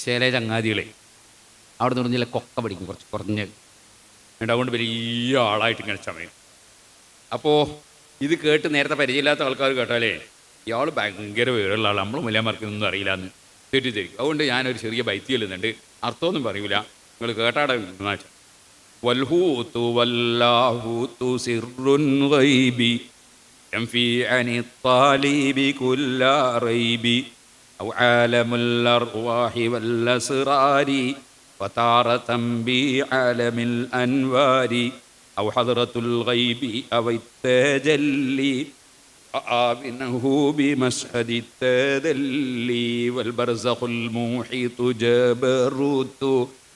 ചില ചങ്ങാതികളെ അവിടെ നിന്ന് പറഞ്ഞാൽ കൊക്ക പഠിക്കും, കുറച്ച് കുറഞ്ഞ് എന്നിട്ട് അതുകൊണ്ട് വലിയ ആളായിട്ട് ഇങ്ങനെ ചമയും. അപ്പോൾ ഇത് കേട്ട് നേരത്തെ പരിചയമില്ലാത്ത ആൾക്കാർ കേട്ടാലേ ഇയാൾ ഭയങ്കര വിവരമുള്ള ആൾ, നമ്മൾ മുല്ലമാർക്കൊന്നും അറിയില്ല എന്ന് തെറ്റിദ്ധരിക്കും. അതുകൊണ്ട് ഞാനൊരു ചെറിയ ബൈത്തി ചെല്ലുന്നുണ്ട്, അർത്ഥമൊന്നും പറയൂല, നിങ്ങൾ കേട്ടാടെ വൽഹൂത്തു വല്ലാഹൂത്തു സിർറുൻ ഗൈബി യൻഫി അനി ത്വാലിബി കുല്ല റൈബി ഔ ആലമുൽ അർവാഹി വൽ അസ്റാരി വതാറതൻ ബി ആലമിൽ അൻവാരി ഔ ഹദ്റത്തുൽ ഗൈബി ഔ തജല്ലി آمنه بمشهد التدلي والبرزخ المحيط جبروت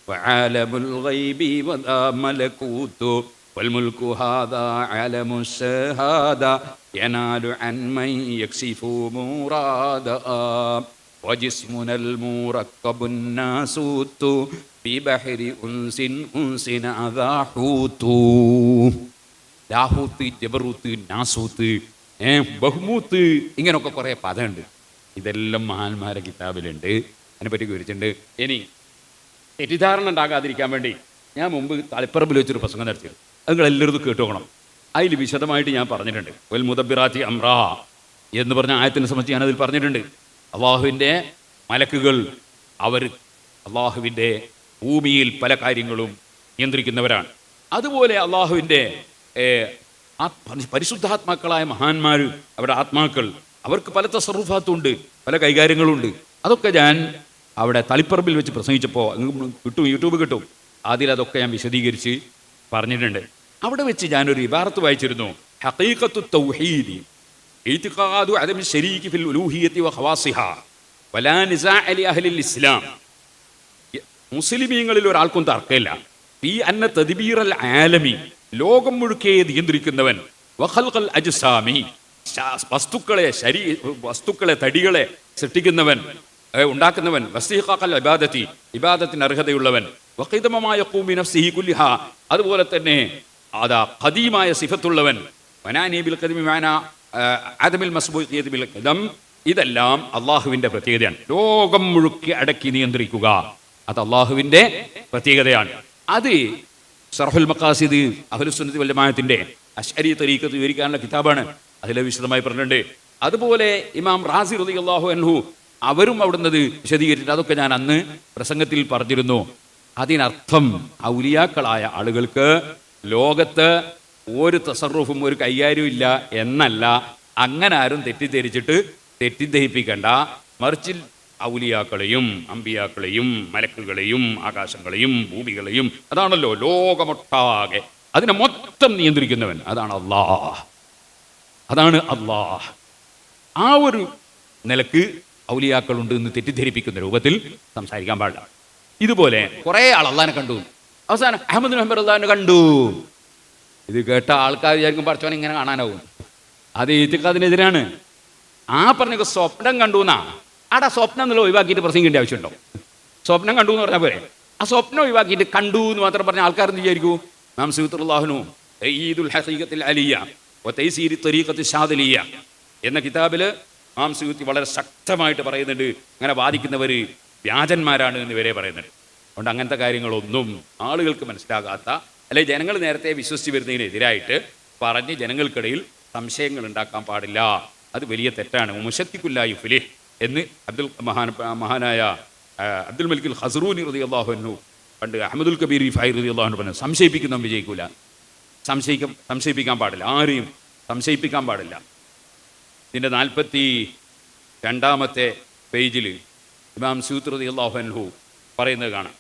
وعالم الغيب وذا ملكوت والملك هذا عالم الشهادة ينال عن من يكشف مرادا وجسمنا المركب الناسوت في بحر أنس هذا حوت ലാഹൂത്ത്, ജബറൂത്ത്, നാസൂത്ത്, ബഹ്മൂത്ത്, ഇങ്ങനെയൊക്കെ കുറേ പദമുണ്ട്. ഇതെല്ലാം മഹാന്മാരെ കിതാബിലുണ്ട്, അതിനെപ്പറ്റി വിവരിച്ചിട്ടുണ്ട്. ഇനി തെറ്റിദ്ധാരണ ഉണ്ടാകാതിരിക്കാൻ വേണ്ടി ഞാൻ മുമ്പ് തളിപ്പറമ്പിൽ വെച്ചൊരു പ്രസംഗം നടത്തിയത്, അത് നിങ്ങൾ എല്ലാവരും കേട്ടു നോക്കണം. അതിൽ വിശദമായിട്ട് ഞാൻ പറഞ്ഞിട്ടുണ്ട്. വൽ മുദബ്ബിറാത്തി അംറാ എന്ന് പറഞ്ഞ ആയത്തിനെ സംബന്ധിച്ച് ഞാനതിൽ പറഞ്ഞിട്ടുണ്ട്. അള്ളാഹുവിൻ്റെ മലക്കുകൾ അവർ അള്ളാഹുവിൻ്റെ ഭൂമിയിൽ പല കാര്യങ്ങളും നിയന്ത്രിക്കുന്നവരാണ്. അതുപോലെ അള്ളാഹുവിൻ്റെ പരിശുദ്ധാത്മാക്കളായ മഹാന്മാർ, അവരുടെ ആത്മാക്കൾ, അവർക്ക് പല തസറുഫാത്തുണ്ട്, പല കൈകാര്യങ്ങളുണ്ട്. അതൊക്കെ ഞാൻ അവിടെ തളിപ്പറമ്പിൽ വെച്ച് പ്രസംഗിച്ചപ്പോൾ കിട്ടും, യൂട്യൂബ് കിട്ടും, അതിലതൊക്കെ ഞാൻ വിശദീകരിച്ച് പറഞ്ഞിട്ടുണ്ട്. അവിടെ വെച്ച് ഞാനൊരു ഇബാറത്ത് വായിച്ചിരുന്നു. ഹഖീഖത്തു തൗഹീദി ഇഅ്തിഖാദു അദമി ശരീകി ഫിൽ ഉലൂഹിയ്യത്തി വഖവാസിഹാ വലാ നിസാഅ ലി അഹ്ലിൽ ഇസ്ലാം. മുസ്ലിമീങ്ങളിൽ ഒരാൾക്കും തർക്കമില്ല ഈ അന്ന തദ്ബീറൽ ആലമി, ലോകം മുഴുക്കെ നിയന്ത്രിക്കുന്നവൻ, വഖൽഖൽ അജ്സാമി, വസ്തുക്കളെ തടികളെ സൃഷ്ടിക്കുന്നവൻ, ഉണ്ടാക്കുന്നവൻ, വസ്തിഖാഖൽ ഇബാദത്തി, ഇബാദത്തിന് അർഹതയുള്ളവൻ, വഖിദമമായ ഖൂമി നഫ്സിഹി കുല്ലിഹാ, അതുപോലെ തന്നെ അതാ ഖദീമായ സിഫത്തുള്ളവൻ, വനാനി ബിൽ ഖദീമി മാന അദമിൽ മസ്ബൂഖിയതി ബിൽ ഖദം. ഇതെല്ലാം അള്ളാഹുവിൻ്റെ പ്രത്യേകതയാണ്. ലോകം മുഴുക്കെ അടക്കി നിയന്ത്രിക്കുക, അത് അള്ളാഹുവിൻ്റെ പ്രത്യേകതയാണ്. അത് ശർഹുൽ മഖാസിദ് അഹ്ലുസുന്നത്തി വൽ ജമാഅത്തിന്റെ അശ്അരി തരീഖത്ത് വിവരിക്കാനുള്ള കിതാബാണ്, അതിൽ വിശദമായി പറഞ്ഞിട്ടുണ്ട്. അതുപോലെ ഇമാം റാസി റളിയല്ലാഹു അൻഹു അവരും അവിടുന്നത് വിശദീകരിച്ചിട്ട് അതൊക്കെ ഞാൻ അന്ന് പ്രസംഗത്തിൽ പറഞ്ഞിരുന്നു. അതിനർത്ഥം ഔലിയാക്കളായ ആളുകൾക്ക് ലോകത്ത് ഒരു തസറുഫും ഒരു കൈകാര്യവും ഇല്ല എന്നല്ല. അങ്ങനെ ആരും തെറ്റിദ്ധരിപ്പിക്കേണ്ട. മറിച്ച് ഔലിയാക്കളെയും അമ്പിയാക്കളെയും മലക്കുകളെയും ആകാശങ്ങളെയും ഭൂമികളെയും, അതാണല്ലോ ലോകമൊട്ടാകെ അതിനെ മൊത്തം നിയന്ത്രിക്കുന്നവൻ, അതാണ് അല്ലാഹ്. അതാണ് അല്ലാഹ്. ആ ഒരു നിലക്ക് ഔലിയാക്കളുണ്ട് എന്ന് തെറ്റിദ്ധരിപ്പിക്കുന്ന രൂപത്തിൽ സംസാരിക്കാൻ പാടില്ല. ഇതുപോലെ കുറേ ആൾ അള്ളാഹിനെ കണ്ടു, അവസാനം അഹ്മദ് മുഹമ്മദ് അള്ളാഹിനെ കണ്ടു. ഇത് കേട്ട ആൾക്കാർ വിചാരിക്കും പഠിച്ചവൻ ഇങ്ങനെ കാണാനാവും. അത് ഇത്തിഖാദിനെതിരാണ്. ആ പറഞ്ഞ സ്വപ്നം കണ്ടു എന്നാ, ആടെ സ്വപ്നം എന്നുള്ള ഒഴിവാക്കിയിട്ട് പ്രസംഗിക്കേണ്ട ആവശ്യമുണ്ടോ? സ്വപ്നം കണ്ടു എന്ന് പറഞ്ഞാൽ പോരെ. ആ സ്വപ്നം ഒഴിവാക്കിയിട്ട് കണ്ടു എന്ന് മാത്രം പറഞ്ഞ ആൾക്കാർ എന്ത് വിചാരിക്കൂ? ഇമാം സൂത്തുല്ലാഹുനു ഈദുൽ ഹഖീഖത്തിൽ അലിയ വ തൈസീരി ത്വരീഖത്തി ഷാദിലിയ എന്ന കിതാബിൽ ഇമാം സൂത്തി വളരെ ശക്തമായിട്ട് പറയുന്നുണ്ട്, അങ്ങനെ വാദിക്കുന്നവർ വ്യാജന്മാരാണ് എന്ന് വരെ പറയുന്നുണ്ട്. അതുകൊണ്ട് അങ്ങനത്തെ കാര്യങ്ങളൊന്നും ആളുകൾക്ക് മനസ്സിലാകാത്ത, അല്ലെങ്കിൽ ജനങ്ങൾ നേരത്തെ വിശ്വസിച്ച് വരുന്നതിനെതിരായിട്ട് പറഞ്ഞ് ജനങ്ങൾക്കിടയിൽ സംശയങ്ങൾ ഉണ്ടാക്കാൻ പാടില്ല. അത് വലിയ തെറ്റാണ്. മുശത്തിക്കുല്ല യുഫ്ലിഹ് എന്ന് മഹാനായ അബ്ദുൽ മലിക് ഖസ്റൂനി റളിയല്ലാഹു അൻഹു പണ്ട് അഹ്മദുൽ കബീർ റിഫായി റളിയല്ലാഹു അൻഹു പറഞ്ഞു, സംശയിപ്പിക്കുന്നവൻ വിജയിക്കൂല. സംശയിപ്പിക്കാൻ പാടില്ല, ആരെയും സംശയിപ്പിക്കാൻ പാടില്ല. ഇതിൻ്റെ 42-ാമത്തെ പേജിൽ ഇമാം സൂത്ത് റളിയല്ലാഹു അൻഹു പറയുന്നത് കാണാം.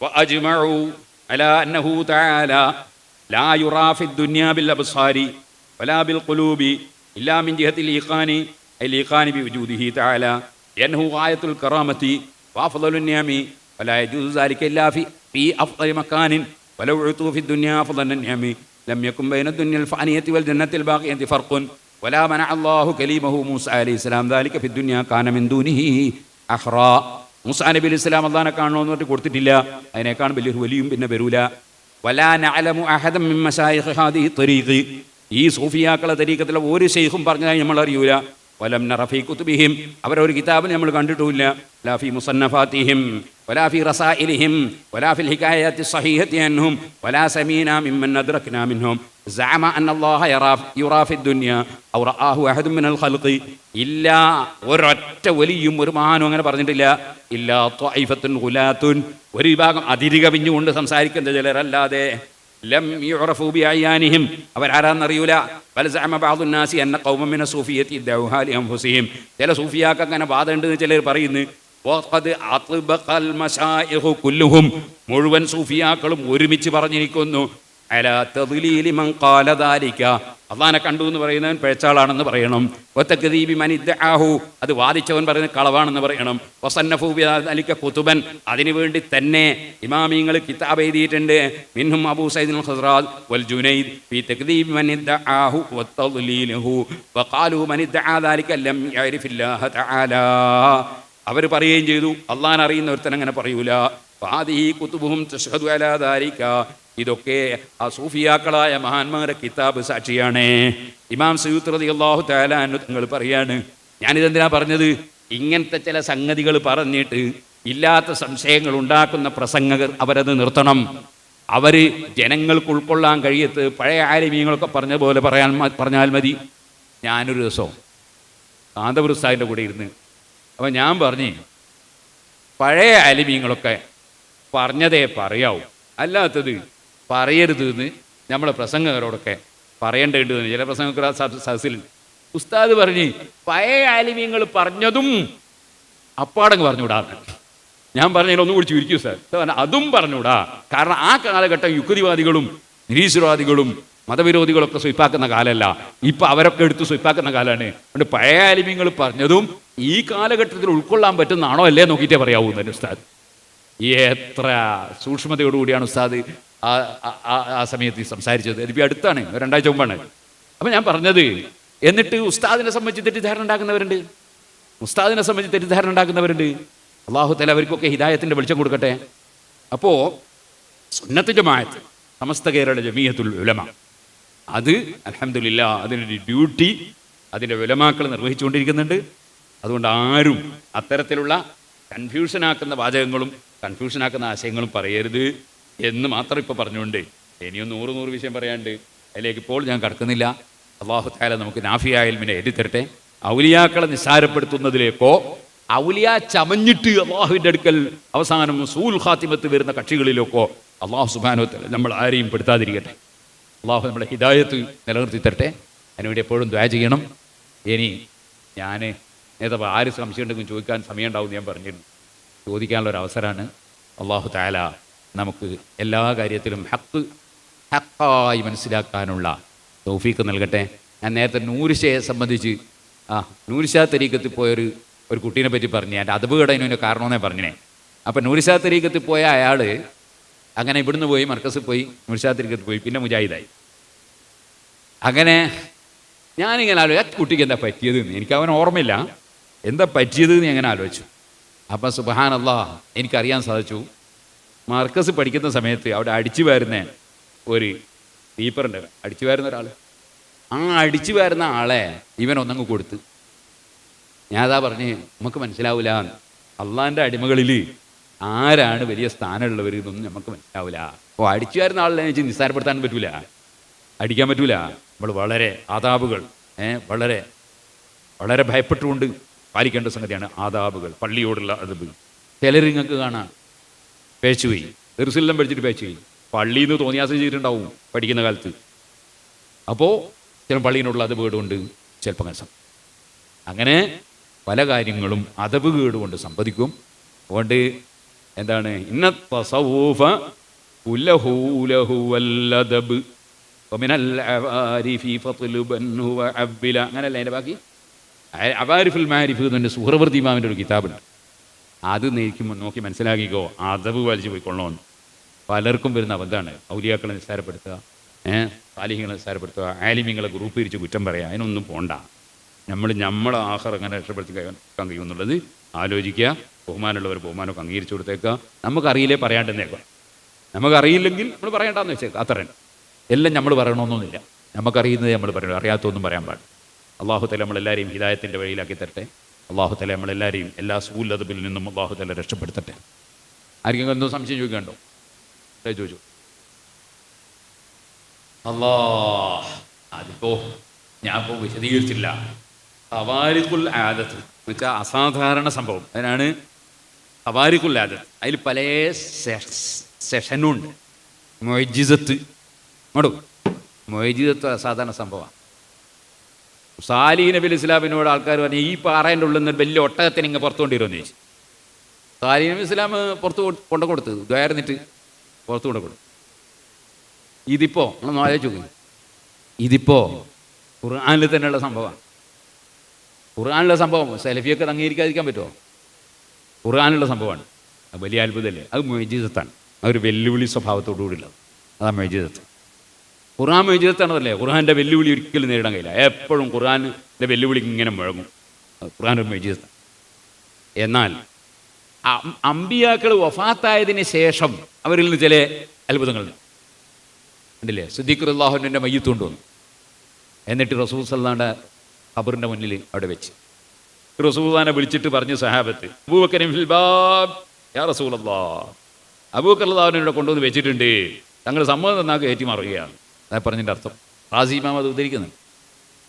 വഅജ്മഉ അലാ അന്നഹു തആല ലാ യുറാ ഫിദ്ദുനിയാ ബിൽ അബ്സാരി വലാ ബിൽ ഖുലൂബി ഇല്ലാ മിൻ ജിഹത്തിൽ ഈഖാനി അൽ-ഈഖാനി ബിവുജൂദിഹി തആല യൻഹു ഗായത്തുൽ കറാമത്തി വഅഫ്ളലുൻ നിഅമി വലാ യജൂസു ദാലിക ഇല്ലാ ഫി അഫ്ളി മക്കാനിൻ വലൗ ഉതു ഫി ദുനിയാ അഫ്ളലൻ നിഅമി ലം യകുൻ ബൈന ദുനിയൽ ഫാനിയത്തി വൽ ജന്നത്തിൽ ബാഖിയത്തി ഫർഖുൻ വലാ മനഅ അല്ലാഹു കലീമഹു മൂസ അലൈഹിസ്സലാം ദാലിക ഫി ദുനിയാ കാന മിൻ ദൂനിഹി അഖ്റാ. മൂസ നബി അലൈഹി സ്വലാം അല്ലാഹനെ കാണണമെന്ന് പറഞ്ഞിട്ട് കൊടുത്തിട്ടില്ല, അതിനേക്കാൾ വലിയൊരു വലിയും പിന്നെ വരൂല. വലാ നഅലമു അഹദൻ മിൻ മശായിഖ് ഹാദിഹി ത്വരീഖി, ഈ സൂഫിയാക്കളെ തരീഖത്തിലെ ഒരു ശൈഖും പറഞ്ഞാൽ നമ്മൾ അറിയൂല. വലം നറ ഫീ കുതുബിഹിം, അവരൊരു കിതാബിൽ നമ്മൾ കണ്ടിട്ടുമില്ല. ലാ ഫീ മുസന്നഫാത്തിഹിം വലാ ഫീ റസായിലിഹിം വലാ ഫിൽ ഹികായത്തി സ്വഹീഹത്തി അൻഹും വലാ സമീനാ മിമ്മൻ അദ്റക്നാ മിൻഹും സഅമ അന്നല്ലാഹ യുറാ ഫി ദുനിയ ഔ റആഹു അഹദുൻ മിനൽ ഖൽഖി. ഇല്ല, ഒരൊറ്റ വലിയും ഒരു മഹാനും അങ്ങനെ പറഞ്ഞിട്ടില്ല. ഇല്ലാ ത്വഇഫത്തുൻ ഗുലാത്തുൻ, ഒരു വിഭാഗം അതിരുകവിഞ്ഞുകൊണ്ട് സംസാരിക്കുന്ന ചിലരല്ലാതെ. ലം യുറഫു ബിഅയാനിഹിം, അവരാരാന്നറിയൂല. ബൽ സഅമ ബഅദുൻ നാസി അന്ന ഖൗമൻ മിന സൂഫിയത്തി ദഅവഹാ ലി അൻഫുസിഹിം, ചില സൂഫിയാക്ക് അങ്ങനെ വാദമുണ്ടെന്ന് ചിലർ പറയുന്നു. വഖദ് അത്ബഖൽ മശായിഖു കുല്ലുഹും, മുഴുവൻ സൂഫിയാക്കളും ഒരുമിച്ച് പറഞ്ഞിരിക്കുന്നു. അലാ തദ്ലീലി മൻ ഖാല ദാലിക, അള്ളാനെ കണ്ടു എന്ന് പറയുന്നവൻ പിഴച്ചാളാണെന്ന് പറയണം. വതക്ദീബി മൻ ഇദ്ദഅഹു, അത് വാദിച്ചവൻ പറയുന്നത് കളവാണെന്ന് പറയണം. വസന്നഫു ബിദാലിക കുതുബൻ, അതിനുവേണ്ടി തന്നെ ഇമാമിങ്ങൾ കിതാബ് എഴുതിയിട്ടുണ്ട്. മിൻഹും അബൂ സഈദ് അൽ ഖസ്റാജ് വൽ ജുനൈദ് ഫീ തക്ദീബി മൻ ഇദ്ദഅഹു വതദ്ലീലഹു വഖാലു മൻ ഇദ്ദഅ ദാലിക ലം യഅരിഫില്ലാഹ തആല. അവർ പറയുകയും ചെയ്തു, അള്ളാൻ അറിയുന്ന ഒരുത്തൻ അങ്ങനെ പറയൂല. ഫാദിഹി കുതുബുഹും തശ്ഹദു അലാ ദാലിക, ഇതൊക്കെ ആ സൂഫിയാക്കളായ മഹാന്മാരുടെ കിതാബ് സാക്ഷിയാണ്. ഇമാം സയ്യൂത്ത് റളിയല്ലാഹു തആല അൻഹു തങ്ങൾ പറയാണ്, ഞാനിതെന്തിനാ പറഞ്ഞത്, ഇങ്ങനത്തെ ചില സംഗതികൾ പറഞ്ഞിട്ട് ഇല്ലാത്ത സംശയങ്ങൾ ഉണ്ടാക്കുന്ന പ്രസംഗകർ അവരത് നിർത്തണം. അവർ ജനങ്ങൾക്ക് ഉൾക്കൊള്ളാൻ കഴിയത്ത് പഴയ ആലിമീങ്ങളൊക്കെ പറഞ്ഞ പോലെ പറഞ്ഞാൽ മതി. ഞാനൊരു ദിവസം കാന്തപുര ഉസ്താദിൻ്റെ കൂടെ ഇരുന്ന് അപ്പം ഞാൻ പറഞ്ഞു, പഴയ ആലിമീങ്ങളൊക്കെ പറഞ്ഞതേ പറയാവൂ, അല്ലാത്തത് പറയരുത് എന്ന് നമ്മളെ പ്രസംഗകരോടൊക്കെ പറയേണ്ടതെന്ന് ചില പ്രസംഗകർ സദസ്സിൽ ഉസ്താദ് പറഞ്ഞ് പഴയ ആലിമീങ്ങൾ പറഞ്ഞതും അപ്പാടങ്ങ് പറഞ്ഞുകൂടാന്ന്. ഞാൻ പറഞ്ഞതിൽ ഒന്നും കൂടി ചുരുക്കും സാർ, അതും പറഞ്ഞുകൂടാ. കാരണം ആ കാലഘട്ടം യുക്തിവാദികളും നിരീശ്വരവാദികളും മതവിരോധികളൊക്കെ സ്വയ്പാക്കുന്ന കാലമല്ല, ഇപ്പം അവരൊക്കെ എടുത്ത് സ്വയ്പാക്കുന്ന കാലമാണ്. അതുകൊണ്ട് പഴയ ആലിമീങ്ങൾ പറഞ്ഞതും ഈ കാലഘട്ടത്തിൽ ഉൾക്കൊള്ളാൻ പറ്റുന്നതാണോ അല്ലേ നോക്കിയിട്ടേ പറയാവൂ എന്നല്ലേ ഉസ്താദ്. എത്ര സൂക്ഷ്മതയോടുകൂടിയാണ് ഉസ്താദ് ആ സമയത്ത് സംസാരിച്ചത്. ഇതിപ്പോൾ അടുത്താണ്, 2 ആഴ്ച മുമ്പാണ്. അപ്പം ഞാൻ പറഞ്ഞത്, എന്നിട്ട് ഉസ്താദിനെ സംബന്ധിച്ച് തെറ്റിദ്ധാരണ ഉണ്ടാക്കുന്നവരുണ്ട്. അള്ളാഹു തആല അവർക്കൊക്കെ ഹിദായത്തിൻ്റെ വെളിച്ചം കൊടുക്കട്ടെ. അപ്പോൾ സുന്നത്ത് ജമാഅത്ത് സമസ്ത കേരള ജമീയത്തുൽ ഉലമ, അത് അൽഹംദുലില്ലാ അതിനൊരു ഡ്യൂട്ടി അതിൻ്റെ ഉലമാക്കൾ നിർവഹിച്ചുകൊണ്ടിരിക്കുന്നുണ്ട്. അതുകൊണ്ട് ആരും അത്തരത്തിലുള്ള കൺഫ്യൂഷനാക്കുന്ന വാചകങ്ങളും കൺഫ്യൂഷനാക്കുന്ന ആശയങ്ങളും പറയരുത് എന്ന് മാത്രം ഇപ്പോൾ പറഞ്ഞുകൊണ്ട് ഇനിയും 100 വിഷയം പറയാണ്ട് അതിലേക്ക് ഇപ്പോൾ ഞാൻ കടക്കുന്നില്ല. അല്ലാഹു തആല നമുക്ക് നാഫിയായ ഇൽമിനെ എഴുതിത്തരട്ടെ. ഔലിയാക്കളെ നിസ്സാരപ്പെടുത്തുന്നതിലേക്കോ ഔലിയാ ചമഞ്ഞിട്ട് അള്ളാഹുവിൻ്റെ അടുക്കൽ അവസാനം സൂൽ ഖാത്തിമത്ത് വരുന്ന കക്ഷികളിലേക്കോ അള്ളാഹു സുബ്ഹാനഹു വ തആല നമ്മൾ ആരെയും പെടുത്താതിരിക്കട്ടെ. അള്ളാഹു നമ്മളെ ഹിദായത്ത് നിലനിർത്തി തരട്ടെ. അതിനുവേണ്ടി എപ്പോഴും ദുആ ചെയ്യണം. ഇനി ഞാൻ നേതാവ് ആര് സംശയം ഉണ്ടെങ്കിലും ചോദിക്കാൻ സമയം ഉണ്ടാവും ഞാൻ പറഞ്ഞിരുന്നു. ചോദിക്കാനുള്ളൊരു അവസരമാണ്. അള്ളാഹു തആല നമുക്ക് എല്ലാ കാര്യത്തിലും ഹക്കായി മനസ്സിലാക്കാനുള്ള തൗഫീഖ് നൽകട്ടെ. ഞാൻ നേരത്തെ നൂർഷയെ സംബന്ധിച്ച് നൂർഷാ തരീഖത്തിൽ പോയൊരു കുട്ടീനെ പറ്റി പറഞ്ഞു. എൻ്റെ അതബുകടതിന് കാരണമെന്നേ പറഞ്ഞേ. അപ്പം നൂർഷാ തരീഖത്തിൽ പോയ അയാൾ അങ്ങനെ ഇവിടുന്ന് പോയി മർക്കസിൽ പോയി നൂർഷാ തരീഖത്തിൽ പോയി, പിന്നെ മുജാഹിദായി. അങ്ങനെ ഞാനിങ്ങനെ ആലോചിച്ചു കുട്ടിക്ക് എന്താ പറ്റിയത്, എനിക്ക് അവൻ ഓർമ്മയില്ല എന്താ പറ്റിയത് എന്ന് എങ്ങനെ ആലോചിച്ചു. അപ്പം സുബ്ഹാനല്ലാഹ് എനിക്കറിയാൻ സാധിച്ചു, മർക്കസ് പഠിക്കുന്ന സമയത്ത് അവിടെ അടിച്ചു വാരുന്ന ഒരു ടീപ്പറുണ്ട്, അടിച്ചു വാരുന്ന ഒരാൾ. ആ അടിച്ചു വാരുന്ന ആളെ ഇവൻ ഒന്നങ്ങ് കൊടുത്ത്. ഞാൻ അതാ പറഞ്ഞ് നമുക്ക് മനസ്സിലാവില്ല, അള്ളാഹിൻ്റെ അടിമകളിൽ ആരാണ് വലിയ സ്ഥാനമുള്ളവർ എന്നൊന്നും നമുക്ക് മനസ്സിലാവില്ല. അപ്പോൾ അടിച്ചു വാരുന്ന ആളെ വെച്ച് നിസ്സാരപ്പെടുത്താൻ പറ്റൂല, അടിക്കാൻ പറ്റൂല. നമ്മൾ വളരെ ആദാബുകൾ വളരെ വളരെ ഭയപ്പെട്ടുകൊണ്ട് പാലിക്കേണ്ട സംഗതിയാണ് ആദാബുകൾ, പള്ളിയോടുള്ള അതബ്. ചിലർ നിങ്ങൾക്ക് കാണാം പേച്ചുപോയി, ദർസിലെല്ലാം പഠിച്ചിട്ട് പേച്ചുപോയി, പള്ളിയിൽ നിന്ന് തോന്നിയാസം ചെയ്തിട്ടുണ്ടാവും പഠിക്കുന്ന കാലത്ത്. അപ്പോൾ ചില പള്ളീനോടുള്ള അതബ് കേടുകൊണ്ട് ചിലപ്പോൾ അങ്ങനെ പല കാര്യങ്ങളും അതബ് കേടുകൊണ്ട് സംഭവിക്കും. അതുകൊണ്ട് എന്താണ് ഇന്നത്തസവൂഫ കുല്ലഹു ലഹു വല്ലദബ് വമിനൽ അവാരിഫി ഫത്ലുബൻഹു വഅബ്ബില. അങ്ങനല്ല അതിൻ്റെ ബാക്കി. അവാരിഫുൽ മാരിഫ് എന്നെ സുഹ്റവർദി ഇമാമിൻ്റെ ഒരു കിതാബുണ്ട്. അത് നോക്കി മനസ്സിലാക്കിക്കോ, അതബ് വലിച്ചു പോയിക്കൊള്ളണമെന്ന്. പലർക്കും വരുന്ന അബദ്ധമാണ് ഔലിയാക്കളെ നിസ്സാരപ്പെടുത്തുക, സാലിഹ്യങ്ങളെ നിസ്സാരപ്പെടുത്തുക, ആലിമീങ്ങളെ ഗ്രൂപ്പ് തിരിച്ച് കുറ്റം പറയുക. അതിനൊന്നും പോണ്ട. നമ്മളെ ആഹാരം എങ്ങനെ രക്ഷപ്പെടുത്തി കഴിക്കാൻ കഴിയുമെന്നുള്ളത് ആലോചിക്കുക. ബഹുമാനമുള്ളവർ ബഹുമാനമൊക്കെ അംഗീകരിച്ചു കൊടുത്തേക്കുക. നമുക്കറിയില്ലേ പറയാണ്ടെന്നേക്കാം. നമുക്കറിയില്ലെങ്കിൽ നമ്മൾ പറയണ്ടെന്ന് വെച്ചേക്കാം. അത്രയും എല്ലാം നമ്മൾ പറയണമെന്നൊന്നുമില്ല. നമുക്കറിയുന്നത് നമ്മൾ പറയണം, അറിയാത്തൊന്നും പറയാൻ പാടില്ല. അള്ളാഹു തആല നമ്മളെല്ലാവരെയും ഹിദായത്തിൻ്റെ വഴിയിലാക്കി തരട്ടെ. അള്ളാഹു തആല നമ്മളെല്ലാവരെയും എല്ലാ സൂല്ലതബിൽ നിന്നും അള്ളാഹു തആല രക്ഷപ്പെടുത്തട്ടെ. ആർക്കെങ്കിലും എന്തോ സംശയം ചോദിക്കാണ്ടോ? ചോദിച്ചു. അതിപ്പോൾ ഞാനിപ്പോൾ വിശദീകരിച്ചില്ല. ഖവാരിഖുൽ ആദത്ത് എന്ന് വെച്ചാൽ അസാധാരണ സംഭവം. അതിനാണ് ഖവാരിഖുൽ ആദത്ത്. അതിൽ പല സെഷനുണ്ട്. മുഅ്ജിസത്ത് മുഅ്ജിസത്ത് അസാധാരണ സംഭവമാണ്. സാലിഹ് നബി ഇസ്ലാമിനോട് ആൾക്കാർ പറഞ്ഞു, ഈ പാറേൻ്റെ ഉള്ളിൽ നിന്ന് വലിയ ഒട്ടകത്തിന് ഇങ്ങനെ പുറത്തു കൊണ്ടിരുമെന്ന് ചോദിച്ചു. സാലിഹ് നബി ഇസ്ലാം പുറത്ത് കൊണ്ടു കൊടുത്ത് ദ്വാരന്നിട്ട് പുറത്തു കൊണ്ടു കൊടുത്തു. ഇതിപ്പോൾ നമ്മളൊന്ന് ആലോചിച്ച് നോക്കി, ഇതിപ്പോൾ ഖുർആനിൽ തന്നെയുള്ള സംഭവമാണ്. ഖുർആനിലുള്ള സംഭവം സലഫിയൊക്കെ അംഗീകരിക്കാതിരിക്കാൻ പറ്റുമോ? ഖുർആനിലുള്ള സംഭവമാണ്. അത് വലിയ അത്ഭുതമല്ലേ? അത് മുഅ്ജിസത്താണ്. അതൊരു വെല്ലുവിളി സ്വഭാവത്തോടു കൂടിയുള്ളത്. അതാണ് മുഅ്ജിസത്ത്. ഖുർആൻ മുഅ്ജിസത്താണതല്ലേ? ഖുർആൻ്റെ വെല്ലുവിളി ഒരിക്കലും നേരിടാൻ കഴിയില്ല. എപ്പോഴും ഖുർആൻ്റെ വെല്ലുവിളി ഇങ്ങനെ മുഴങ്ങും. ഖുർആൻ ഒരു മുഅ്ജിസത്താണ്. എന്നാൽ അമ്പിയാക്കൾ വഫാത്തായതിന് ശേഷം അവരിൽ നിന്ന് ചില അത്ഭുതങ്ങളുണ്ട്. ഉണ്ടല്ലേ? സിദ്ദീഖ് റളിയല്ലാഹുവിൻ്റെ മയ്യിത്ത് കൊണ്ടുവന്നു. എന്നിട്ട് റസൂൽ സല്ലല്ലാഹുവിൻ്റെ ഖബറിൻ്റെ മുന്നിൽ അവിടെ വെച്ച് റസൂലുള്ളാഹിനെ വിളിച്ചിട്ട് പറഞ്ഞു സഹാബത്ത്, അബൂബക്കറിൻ ഫിൽ ബാബ് യാ റസൂലല്ലാഹ്, അബൂബക്കർ റളിയല്ലാഹുവിനെ കൊണ്ടുവന്ന് വെച്ചിട്ടുണ്ട്, തങ്ങൾ സമ്മതം തന്നാൽ കയറ്റി മറുകയാണ്. അതാ പറഞ്ഞതിൻ്റെ അർത്ഥം. റാസി ഇമാം അത് ഉദ്ധരിക്കുന്നുണ്ട്.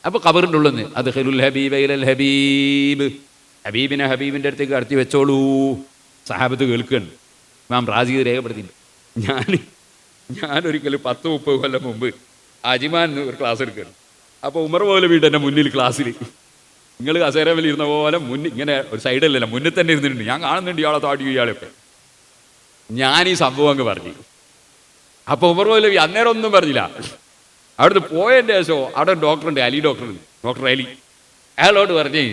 അപ്പോൾ ഖബറിൻ്റെ ഉള്ളിൽ നിന്ന് അത് ഖിലുൽ ഹബീബ ഇലൽ ഹബീബ്, ഹബീബിനെ ഹബീബിൻ്റെ അടുത്തേക്ക് കടത്തി വെച്ചോളൂ. സഹാബത്ത് കേൾക്കുകയാണ്. ഇമാം റാസി രേഖപ്പെടുത്തിയിട്ടുണ്ട്. ഞാനൊരിക്കൽ 10-30 കൊല്ലം മുമ്പ് അജ്മാൻ ഒരു ക്ലാസ് എടുക്കുകയാണ്. അപ്പോൾ ഉമർ മൗലവിയുടെ എൻ്റെ മുന്നിൽ ക്ലാസ്സിൽ നിങ്ങൾ കസേരയിൽ ഇരുന്ന പോലെ മുന്നിൽ ഇങ്ങനെ ഒരു സൈഡല്ലല്ലോ, മുന്നിൽ തന്നെ ഇരുന്നിട്ടുണ്ട്. ഞാൻ കാണുന്നുണ്ട് ഇയാളെ താടി ഇയാളൊക്കെ. ഞാൻ ഈ സംഭവം അങ്ങ് പറഞ്ഞു. അപ്പോൾ ഉമർ മൗലവി അന്നേരം ഒന്നും പറഞ്ഞില്ല. അവിടുന്ന് പോയതിൻ്റെ ശേഷം അവിടെ ഡോക്ടറുണ്ട്, അലി ഡോക്ടറുണ്ട്, ഡോക്ടർ അലി. അയാളോട് പറഞ്ഞ്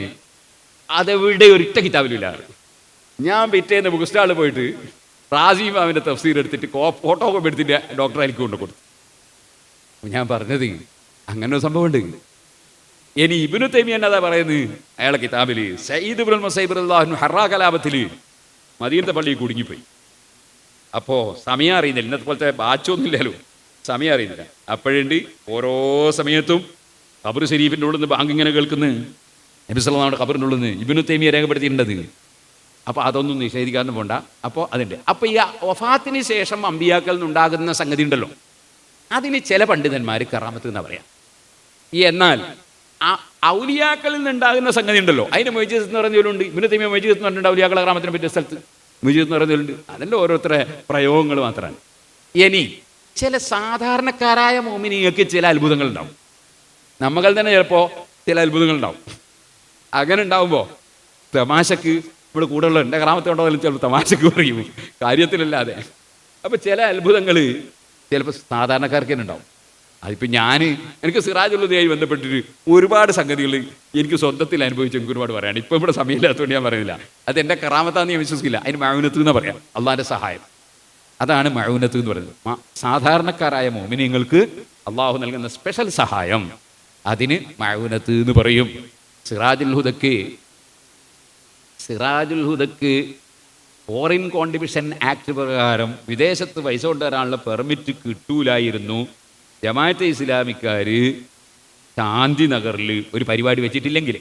അതെവിടെ ഒരിട്ട കിതാബിലില്ല. ഞാൻ പിറ്റേന്ന് ബുക്ക് സ്റ്റാളിൽ പോയിട്ട് റാസി ഇമാമിൻ്റെ തഫ്സീർ എടുത്തിട്ട് ഫോട്ടോ കോപ്പി എടുത്തിട്ട് ഡോക്ടർ അലിക്ക് കൊണ്ട് കൊടുത്തു. ഞാൻ പറഞ്ഞത് അങ്ങനെ ഒരു സംഭവമുണ്ട്. ഇനി ഇബ്നു തൈമിയ്യ എന്നതാ പറയുന്നത് അയാളെ കിതാബിൽ, സയ്യിദ് ഇബ്നുൽ മുസയ്യിബ് റളിയല്ലാഹു അൻഹു ഹറാ കലാപത്തിൽ മദീനത്തെ പള്ളിയിൽ കുടുങ്ങിപ്പോയി. അപ്പോൾ സമയം അറിയുന്നില്ല, ഇന്നത്തെ പോലത്തെ ബാച്ചൊന്നുമില്ലല്ലോ, സമയം അറിയുന്നില്ല. അപ്പോഴുണ്ട് ഓരോ സമയത്തും ഖബർ ശരീഫിൻ്റെ ഉള്ളിൽ നിന്ന് ബാങ്ക് ഇങ്ങനെ കേൾക്കുന്നു. നബി സല്ലല്ലാഹു അലൈഹി വസല്ലം ഖബറിൻ്റെ ഉള്ളിൽ നിന്ന് ഇബ്നു തൈമിയ്യ രേഖപ്പെടുത്തിയിട്ടുണ്ടത്. അപ്പോൾ അതൊന്നും നിഷേധിക്കാതെ പോണ്ട. അപ്പോൾ അതുണ്ട്. അപ്പോൾ ഈ വഫാത്തിന് ശേഷം അമ്പിയാക്കളിൽ നിന്നുണ്ടാകുന്ന സംഗതി ഉണ്ടല്ലോ, അതിന് ചില പണ്ഡിതന്മാർ കറാമത്ത് എന്ന് പറയാം. എന്നാൽ ഔലിയാക്കളിൽ നിന്നുണ്ടാകുന്ന സംഗതി ഉണ്ടല്ലോ, അതിന് മുഅ്ജിസത്ത് എന്ന് പറയുന്നവരുണ്ട്. ഇബ്നു തൈമിയ്യ മുഅ്ജിസത്ത് എന്ന് പറഞ്ഞിട്ടുണ്ട് ഔലിയാക്കളെ കറാമത്തിനെ പറ്റിയ സ്ഥലത്ത്. മുഅ്ജിസത്ത് എന്ന് പറയുന്നവരുണ്ട്. അതിൻ്റെ ഓരോരുത്തരെ പ്രയോഗങ്ങൾ മാത്രമാണ്. ഇനി ചില സാധാരണക്കാരായ മുഅ്മിനീങ്ങൾക്ക് ചില അത്ഭുതങ്ങൾ ഉണ്ടാവും. നമ്മൾ തന്നെ ചിലപ്പോൾ ചില അത്ഭുതങ്ങൾ ഉണ്ടാവും. അങ്ങനെ ഉണ്ടാവുമ്പോൾ തമാശക്ക് ഇവിടെ കൂടുതലുള്ള എൻ്റെ കറാമത്ത് കൊണ്ടോ ചിലപ്പോൾ തമാശക്ക് പറയും, കാര്യത്തിലല്ലാതെ. അപ്പോൾ ചില അത്ഭുതങ്ങൾ ചിലപ്പോൾ സാധാരണക്കാർക്ക് തന്നെ ഉണ്ടാവും. അതിപ്പോൾ എനിക്ക് സിറാജുൽ ഹുദയുമായി ബന്ധപ്പെട്ടിട്ട് ഒരുപാട് സംഗതികൾ എനിക്ക് സ്വന്തത്തിൽ അനുഭവിച്ച് എനിക്ക് ഒരുപാട് പറയാം. ഇപ്പോൾ ഇവിടെ സമയമില്ലാത്തതുകൊണ്ട് ഞാൻ പറയുന്നില്ല. അത് എൻ്റെ കറാമത്താന്ന് ഞാൻ വിശ്വസിക്കില്ല. അതിന് മഅൂനത്ത് എന്ന് പറയാം, അള്ളാഹിൻ്റെ സഹായം. അതാണ് മഅൂനത്ത് എന്ന് പറയുന്നത്. സാധാരണക്കാരായ മുഅ്മിനീങ്ങൾക്ക് അള്ളാഹു നൽകുന്ന സ്പെഷ്യൽ സഹായം, അതിന് മഅൂനത്ത് എന്ന് പറയും. സിറാജുൽ ഹുദക്ക് ഫോറിൻ കോൺട്രിബ്യൂഷൻ ആക്ട് പ്രകാരം വിദേശത്ത് പൈസ കൊണ്ടുവരാനുള്ള പെർമിറ്റ് കിട്ടൂലായിരുന്നു. ജമാഅത്തെ ഇസ്ലാമിക്കാർ ശാന്തി നഗറിൽ ഒരു പരിപാടി വെച്ചിട്ടില്ലെങ്കിൽ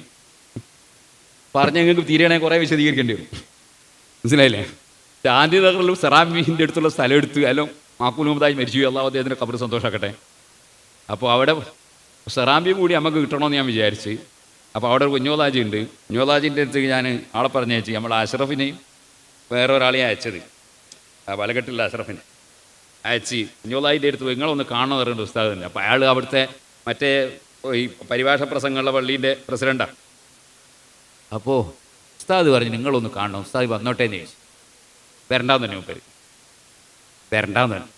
പറഞ്ഞ ഞങ്ങൾക്ക് തീരെയാണെങ്കിൽ കുറേ വിശദീകരിക്കേണ്ടി വരും. മനസ്സിലായില്ലേ? ശാന്തി നഗറിൽ സെറാമീൻ്റെ അടുത്തുള്ള സ്ഥലം എടുത്ത് അല്ലോ മാക്കൂൽ മുഹമ്മദായി മരിച്ചു, അള്ളാഹു അദ്ദേഹത്തിൻ്റെ ഖബർ സന്തോഷമാക്കട്ടെ. അപ്പോൾ അവിടെ സെറാമ്പിയും കൂടി നമുക്ക് കിട്ടണമെന്ന് ഞാൻ വിചാരിച്ച്. അപ്പോൾ അവിടെ ഒരു കുഞ്ഞോളാജി ഉണ്ട്. കുഞ്ഞോളാജിൻ്റെ അടുത്തേക്ക് ഞാൻ ആളെ പറഞ്ഞയച്ചു. നമ്മൾ അഷ്റഫിനെയും വേറെ ഒരാളെയും അയച്ചത്, വലകെട്ടുള്ള അഷ്റഫിനെ അയച്ച് കുഞ്ഞോളാജിൻ്റെ അടുത്ത് നിങ്ങളൊന്ന് കാണണമെന്ന് പറയുന്ന ഉസ്താദുണ്ട്. അപ്പോൾ അയാൾ അവിടുത്തെ മറ്റേ ഈ പരിഭാഷ പ്രസംഗമുള്ള പള്ളീൻ്റെ പ്രസിഡൻ്റാണ്. അപ്പോൾ ഉസ്താദ് പറഞ്ഞു നിങ്ങളൊന്ന് കാണണം. ഉസ്താദ് വന്നോട്ടേന്ന് ചോദിച്ചു. വരണ്ടാന്ന് തന്നെ മുപ്പര് വരണ്ടാന്ന് തന്നെ.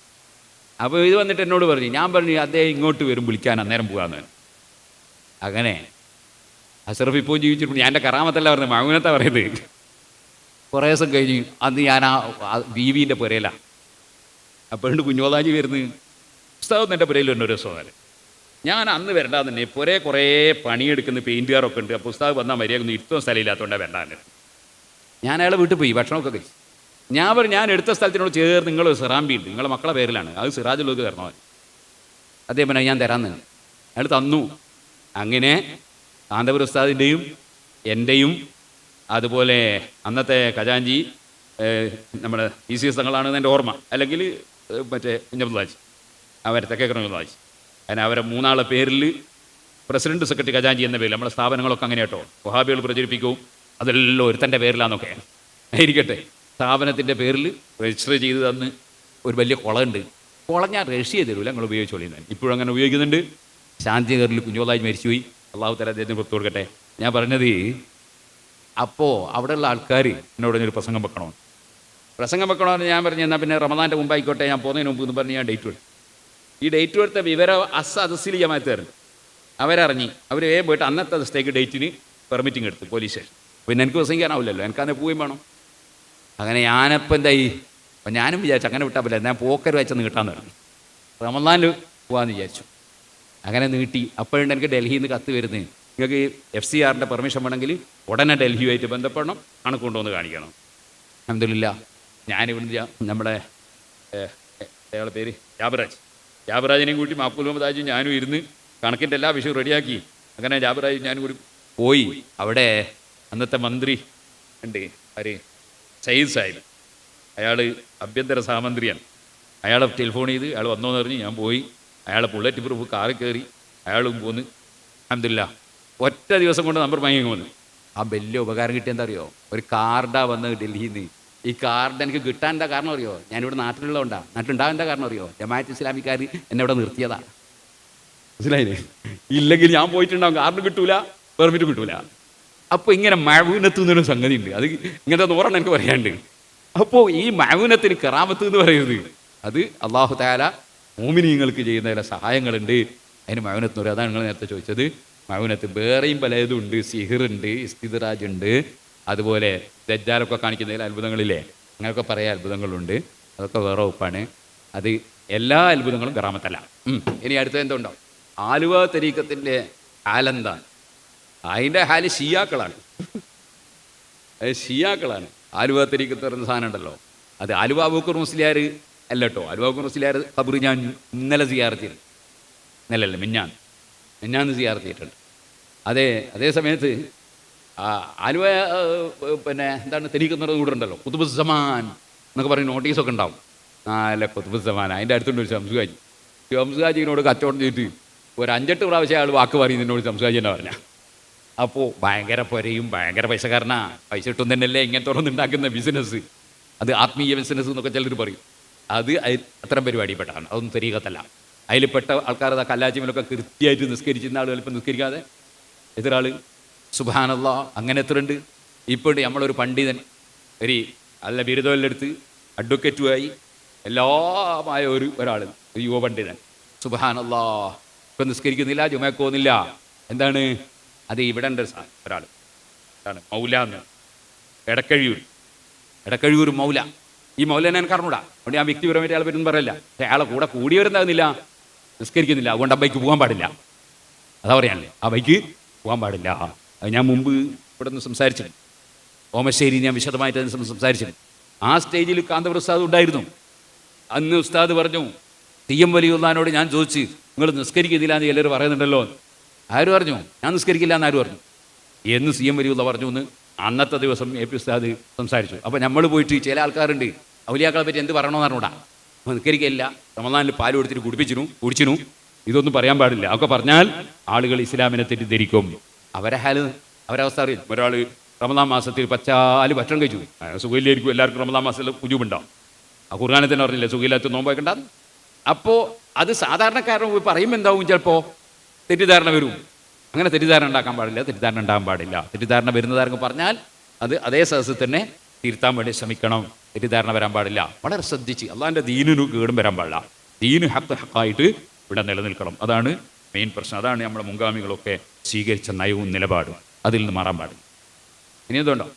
അപ്പോൾ ഇത് വന്നിട്ട് എന്നോട് പറഞ്ഞു, ഞാൻ പറഞ്ഞു അദ്ദേഹം ഇങ്ങോട്ട് വരും വിളിക്കാൻ, അന്നേരം പോകാമെന്ന്. അങ്ങനെ അഷ്റഫ് ഇപ്പോൾ ജീവിച്ചിട്ടുണ്ട്. ഞാൻ എൻ്റെ കറാമത്തല്ല പറയുന്നത്, മഅൂനത്താണ് പറയുന്നത്. കുറേ ദിവസം കഴിഞ്ഞ് അന്ന് ഞാൻ ആ ബീവിൻ്റെ പുരയിലാണ്. അപ്പോഴുണ്ട് കുഞ്ഞോളാജി വരുന്നത്, ഉസ്താദ് എൻ്റെ പുരയിൽ വരുന്ന ഒരു ദിവസം. ഞാൻ അന്ന് വരണ്ടാന്ന് തന്നെ, പുരേ കുറേ പണിയെടുക്കുന്ന പെയിൻറ്റുകാരൊക്കെ ഉണ്ട്. അപ്പോൾ ഉസ്താദ് വന്നാൽ മര്യാദ ഇരുത്തുന്ന സ്ഥലമില്ലാത്തതുകൊണ്ടാണ് വരണ്ടാന്ന്. ഞാൻ അയാളെ വീട്ടിൽ പോയി ഭക്ഷണമൊക്കെ കഴിച്ചു. ഞാൻ പറഞ്ഞു ഞാൻ എടുത്ത സ്ഥലത്തിനോട് ചേർന്ന് നിങ്ങൾ സെറാമ്പി ഉണ്ട്, നിങ്ങളെ മക്കളെ പേരിലാണ്, അത് സിറാജുൽ ഹുദ തരണോ? അദ്ദേഹം പറഞ്ഞു ഞാൻ തരാമെന്ന്. അയാൾ തന്നു. അങ്ങനെ കാന്തപുര ഉസ്താദിൻ്റെയും എൻ്റെയും അതുപോലെ അന്നത്തെ ഖജാൻജി നമ്മുടെ ECS തങ്ങളാണെന്ന് എൻ്റെ ഓർമ്മ, അല്ലെങ്കിൽ മറ്റേ കുഞ്ഞബ്ദുല്ലാജി, അവർ തെക്കേക്കറങ്ങുല്ലാജി. അതിന് അവരെ മൂന്നാളെ പേരിൽ പ്രസിഡന്റ് സെക്രട്ടറി ഖജാൻജി എന്ന പേരിൽ നമ്മുടെ സ്ഥാപനങ്ങളൊക്കെ അങ്ങനെ കേട്ടോ, വഹാബികൾ പ്രചരിപ്പിക്കും, അതെല്ലാം ഒരുത്തൻ്റെ പേരിലാന്നൊക്കെ ഇരിക്കട്ടെ. സ്ഥാപനത്തിൻ്റെ പേരിൽ രജിസ്റ്റർ ചെയ്ത് തന്ന് ഒരു വലിയ കുളമുണ്ട്. കുളം ഞാൻ രജിസ്റ്റർ ചെയ്ത് തരില്ല, ഞങ്ങൾ ഉപയോഗിച്ചോളിന്ന്. ഇപ്പോഴും അങ്ങനെ ഉപയോഗിക്കുന്നുണ്ട്. ശാന്തിനഗറിൽ കുഞ്ഞോളാജി മരിച്ചുപോയി, അള്ളാഹു തആല അദ്ദേഹത്തിന് പുറത്തു കൊടുക്കട്ടെ. ഞാൻ പറഞ്ഞത്, അപ്പോൾ അവിടെയുള്ള ആൾക്കാർ എന്നോട് ഒരു പ്രസംഗം വെക്കണമെന്ന് ഞാൻ പറഞ്ഞു. എന്നാൽ പിന്നെ റമദാൻ്റെ മുമ്പായിക്കോട്ടെ, ഞാൻ പോകുന്നതിന് മുമ്പ് എന്ന് പറഞ്ഞ് ഞാൻ ഡേറ്റ് എടുത്തു. ഈ ഡേറ്റ് എടുത്ത വിവരം അസീൽ ജമാഅത്തുകാരുണ്ട്, അവരറിഞ്ഞ് അവർ വേഗം പോയിട്ട് അന്നത്തെ ദിവസത്തേക്ക് ഡേറ്റിന് പെർമിറ്റിങ് എടുത്തു പോലീസ് സ്റ്റേഷൻ. പിന്നെ എനിക്ക് പ്രസംഗിക്കാനാവില്ലല്ലോ, എനിക്കതിനെ പോവുകയും വേണം. അങ്ങനെ ഞാനപ്പോൾ എന്തായി, അപ്പം ഞാനും വിചാരിച്ചു അങ്ങനെ വിട്ടാൽ പറ്റില്ല, ഞാൻ പോക്കർ വെച്ചെന്ന് കിട്ടാമെന്ന് പറഞ്ഞു. റമദാനിൽ പോകാമെന്ന് വിചാരിച്ചു. അങ്ങനെ നീട്ടി. അപ്പോഴുണ്ട് എനിക്ക് ഡൽഹിയിൽ നിന്ന് കത്ത് വരുന്നത്, നിങ്ങൾക്ക് FCRൻ്റെ പെർമിഷൻ വേണമെങ്കിൽ ഉടനെ ഡൽഹിയുമായിട്ട് ബന്ധപ്പെടണം, കണക്ക് കൊണ്ടുവന്ന് കാണിക്കണം. അൽഹംദുലില്ലാ ഞാനിവിടുന്ന് നമ്മുടെ അയാളുടെ പേര് ജാബിറാജിനെയും കൂട്ടി മാക്കൂൽ മുഹമ്മദ് ഞാനും ഇരുന്ന് കണക്കിൻ്റെ എല്ലാ വിഷയവും റെഡിയാക്കി. അങ്ങനെ ജാബിറാജ് ഞാനും കൂടി പോയി. അവിടെ അന്നത്തെ മന്ത്രി ഉണ്ട്, ആര്, സയ്യിദ് സാഹിബ്, അയാൾ ആഭ്യന്തര സഹമന്ത്രിയാണ്. അയാളെ ടെലിഫോൺ ചെയ്ത് അയാൾ വന്നോന്ന് പറഞ്ഞ് ഞാൻ പോയി. അയാളെ ബുള്ളറ്റ് പ്രൂഫ് കാറിൽ കയറി അയാളും പോന്ന്. അൽഹംദുലില്ലാ ഒറ്റ ദിവസം കൊണ്ട് നമ്പർ വാങ്ങി വന്നു. ആ വലിയ ഉപകാരം കിട്ടിയെന്താ അറിയോ, ഒരു കാർഡാ വന്നത് ഡൽഹിയിൽ നിന്ന്. ഈ കാർഡ് എനിക്ക് കിട്ടാൻ എന്താ കാരണം അറിയോ, ഞാനിവിടെ നാട്ടിലുണ്ടാകാൻ എന്താ കാരണം അറിയോ, ജമാഅത്ത് ഇസ്ലാമിക്കാർ എന്നെ ഇവിടെ നിർത്തിയതാ. മനസ്സിലായില്ലേ? ഇല്ലെങ്കിൽ ഞാൻ പോയിട്ടുണ്ടാവും, കാർഡ് കിട്ടൂല, പെർമിറ്റ് കിട്ടൂല. അപ്പോൾ ഇങ്ങനെ മഅൂനത്ത് എന്നൊരു സംഗതി ഉണ്ട്, അത് ഇങ്ങനത്തെ നൂറെണ്ണം എനിക്ക് പറയാനുണ്ട്. അപ്പോൾ ഈ മഅൂനത്തിന് കറാമത്ത് എന്ന് പറയുന്നത് അത് അല്ലാഹു തആല മുഅ്മിനീങ്ങൾക്ക് ചെയ്യുന്ന ചില സഹായങ്ങളുണ്ട്, അതിന് മഅൂനത്ത് എന്ന് പറയും. അതാണ് നിങ്ങൾ നേരത്തെ ചോദിച്ചത്. മഅൂനത്ത് വേറെയും പലതും ഉണ്ട്, സിഹിറുണ്ട്, ഇസ്തിദ്റാജ് ഉണ്ട്, അതുപോലെ ദജ്ജാലൊക്കെ കാണിക്കുന്നതിൽ അത്ഭുതങ്ങളില്ലേ, അങ്ങനെയൊക്കെ പറയാൻ അത്ഭുതങ്ങളുണ്ട്. അതൊക്കെ വേറെ വകുപ്പാണ്. അത് എല്ലാ അത്ഭുതങ്ങളും കറാമത്തല്ല. ഇനി അടുത്തത് എന്തുണ്ടോ, ആലുവ തരീക്കത്തിൻ്റെ ഹാലെന്താണ്? അതിൻ്റെ ഹാല് ഷിയാക്കളാണ്. അത് ഷിയാക്കളാണ്. ആലുവ തരീക്കത്ത് പറയുന്ന സാധനം ഉണ്ടല്ലോ, അത് ആലുവ അബൂബക്കർ മുസ്ലിയാർ അല്ല കേട്ടോ. ആലുവ അബൂബക്കർ മുസ്ലിയാർ ഖബർ ഞാൻ ഇന്നലെ സിയാറത്ത് ചെയ്തു, ഇന്നലല്ല മിഞ്ഞാന്ന് സിയാറത്ത് ചെയ്തിട്ടുണ്ട്. അതേ സമയത്ത് ആലുവ പിന്നെ എന്താണ് തരീക്കത്ത് കൂടെ ഉണ്ടല്ലോ, കുതുബുസ്സമാൻ എന്നൊക്കെ പറഞ്ഞ് നോട്ടീസൊക്കെ ഉണ്ടാവും. അല്ല കുതുബുസ്സമാൻ അതിൻ്റെ അടുത്തുണ്ട് ഒരു ശംസുഹാജിനോട് കച്ചവടം ചെയ്തിട്ട് ഒരു 5-8 പ്രാവശ്യം അയാൾ വാക്ക് പറയും എന്നോട് ശംസുഹാജി എന്നാ പറഞ്ഞ. അപ്പോൾ ഭയങ്കര പൊരയും ഭയങ്കര പൈസക്കാരനാ, പൈസ കിട്ടും തന്നെയല്ലേ ഇങ്ങനത്തെ ഓരോന്ന് ഉണ്ടാക്കുന്ന ബിസിനസ്, അത് ആത്മീയ ബിസിനസ് എന്നൊക്കെ ചിലർ പറയും. അത് അത്തരം പരിപാടിപ്പെട്ടതാണ്, അതൊന്നും തരീക്കത്തല്ല. അതിൽപ്പെട്ട ആൾക്കാർ അതാ കല്ലാച്ചിമലൊക്കെ കൃത്യമായിട്ട് നിസ്കരിച്ചിരുന്ന ആളുകൾ ഇപ്പം നിസ്കരിക്കാതെ എതിരാൾ സുബ്ഹാനല്ലാഹ് അങ്ങനെ എത്ര ഉണ്ട്. ഇപ്പോൾ നമ്മളൊരു പണ്ഡിതൻ ഒരു നല്ല ബിരുദമെടുത്ത് അഡ്വക്കേറ്റുമായി എല്ലാമായ ഒരാൾ, ഒരു യുവ പണ്ഡിതൻ, സുബ്ഹാനല്ലാഹ് ഇപ്പം നിസ്കരിക്കുന്നില്ല, ജുമയ്ക്ക് പോകുന്നില്ല. എന്താണ് അത്? ഇവിടെ ഉണ്ട് ഒരാൾ, എന്താണ് മൗലാന്ന്, എടക്കഴിയൂർ മൗല. ഈ മൗലനെ എനിക്ക് അറിഞ്ഞൂടാ, അതുകൊണ്ട് ഞാൻ വ്യക്തിപരമായിട്ട് അയാളെ പറ്റും പറയില്ല. പക്ഷേ അയാളെ കൂടെ കൂടിയവരെന്താകുന്നില്ല, നിസ്കരിക്കുന്നില്ല, അതുകൊണ്ട് ആ ബൈക്ക് പോകാൻ പാടില്ല. അതാ പറയാനല്ലേ, ആ ബൈക്ക് പോകാൻ പാടില്ല. അത് ഞാൻ മുമ്പ് ഇവിടെ നിന്ന് സംസാരിച്ചിട്ടുണ്ട്, ഓമശ്ശേരി ഞാൻ വിശദമായിട്ട് അതിന് സംസാരിച്ചിട്ടുണ്ട്. ആ സ്റ്റേജിൽ കാന്തപുര ഉസ്താദ് ഉണ്ടായിരുന്നു. അന്ന് ഉസ്താദ് പറഞ്ഞു, TM വലിയുള്ളാനോട് ഞാൻ ചോദിച്ച് നിങ്ങൾ നിസ്കരിക്കുന്നില്ല എന്ന് എല്ലാവരും പറയുന്നുണ്ടല്ലോ. ആര് പറഞ്ഞു? ഞാൻ നിസ്കരിക്കില്ല എന്ന് ആര് പറഞ്ഞു? എന്ന് CM വലിയുള്ള പറഞ്ഞു എന്ന് അന്നത്തെ ദിവസം AP ഉസ്താദ് സംസാരിച്ചു. അപ്പോൾ നമ്മൾ പോയിട്ട് ചില ആൾക്കാരുണ്ട് ഔലിയാക്കളെ പറ്റി എന്ത് പറയണമെന്ന് പറഞ്ഞൂടാ, നിസ്കരിക്കില്ല, റമദാനിൽ പാൽ കൊടുത്തിട്ട് കുടിച്ചിനു, ഇതൊന്നും പറയാൻ പാടില്ല. അതൊക്കെ പറഞ്ഞാൽ ആളുകൾ ഇസ്ലാമിനെ തെറ്റിദ്ധരിക്കും. അവരവസ്ഥ അറിയും. ഒരാൾ റമദാൻ മാസത്തിൽ പച്ചാല് ഭക്ഷണം കഴിച്ചു, സുഖമില്ലായിരിക്കും, എല്ലാവർക്കും റമദാൻ മാസത്തിൽ ഉജൂബുണ്ടാവും. ആ ഖുർആനെ തന്നെ പറഞ്ഞില്ലേ സുഖമില്ലാത്ത നോമ്പ് വെക്കണ്ടാന്ന്. അപ്പോൾ അത് സാധാരണക്കാരൻ പറയുമ്പോൾ എന്താവും, ചിലപ്പോൾ തെറ്റിദ്ധാരണ വരും. അങ്ങനെ തെറ്റിദ്ധാരണ ഉണ്ടാക്കാൻ പാടില്ല, തെറ്റിദ്ധാരണ ഉണ്ടാകാൻ പാടില്ല. തെറ്റിദ്ധാരണ വരുന്നതാരെങ്കിലും പറഞ്ഞാൽ അത് അതേ സദസ്സിൽ തന്നെ തിരുത്താൻ വേണ്ടി ശ്രമിക്കണം. തെറ്റിദ്ധാരണ വരാൻ പാടില്ല. വളരെ ശ്രദ്ധിച്ച് അള്ളാഹിൻ്റെ ദീനിനു കേടും വരാൻ പാടില്ല. ദീന് ഹക്കായിട്ട് ഇവിടെ നിലനിൽക്കണം. അതാണ് മെയിൻ പ്രശ്നം. അതാണ് നമ്മുടെ മുൻഗാമികളൊക്കെ സ്വീകരിച്ച നയവും നിലപാടും. അതിൽ നിന്ന് മാറാൻ പാടില്ല. ഇനി എന്തുണ്ടോ?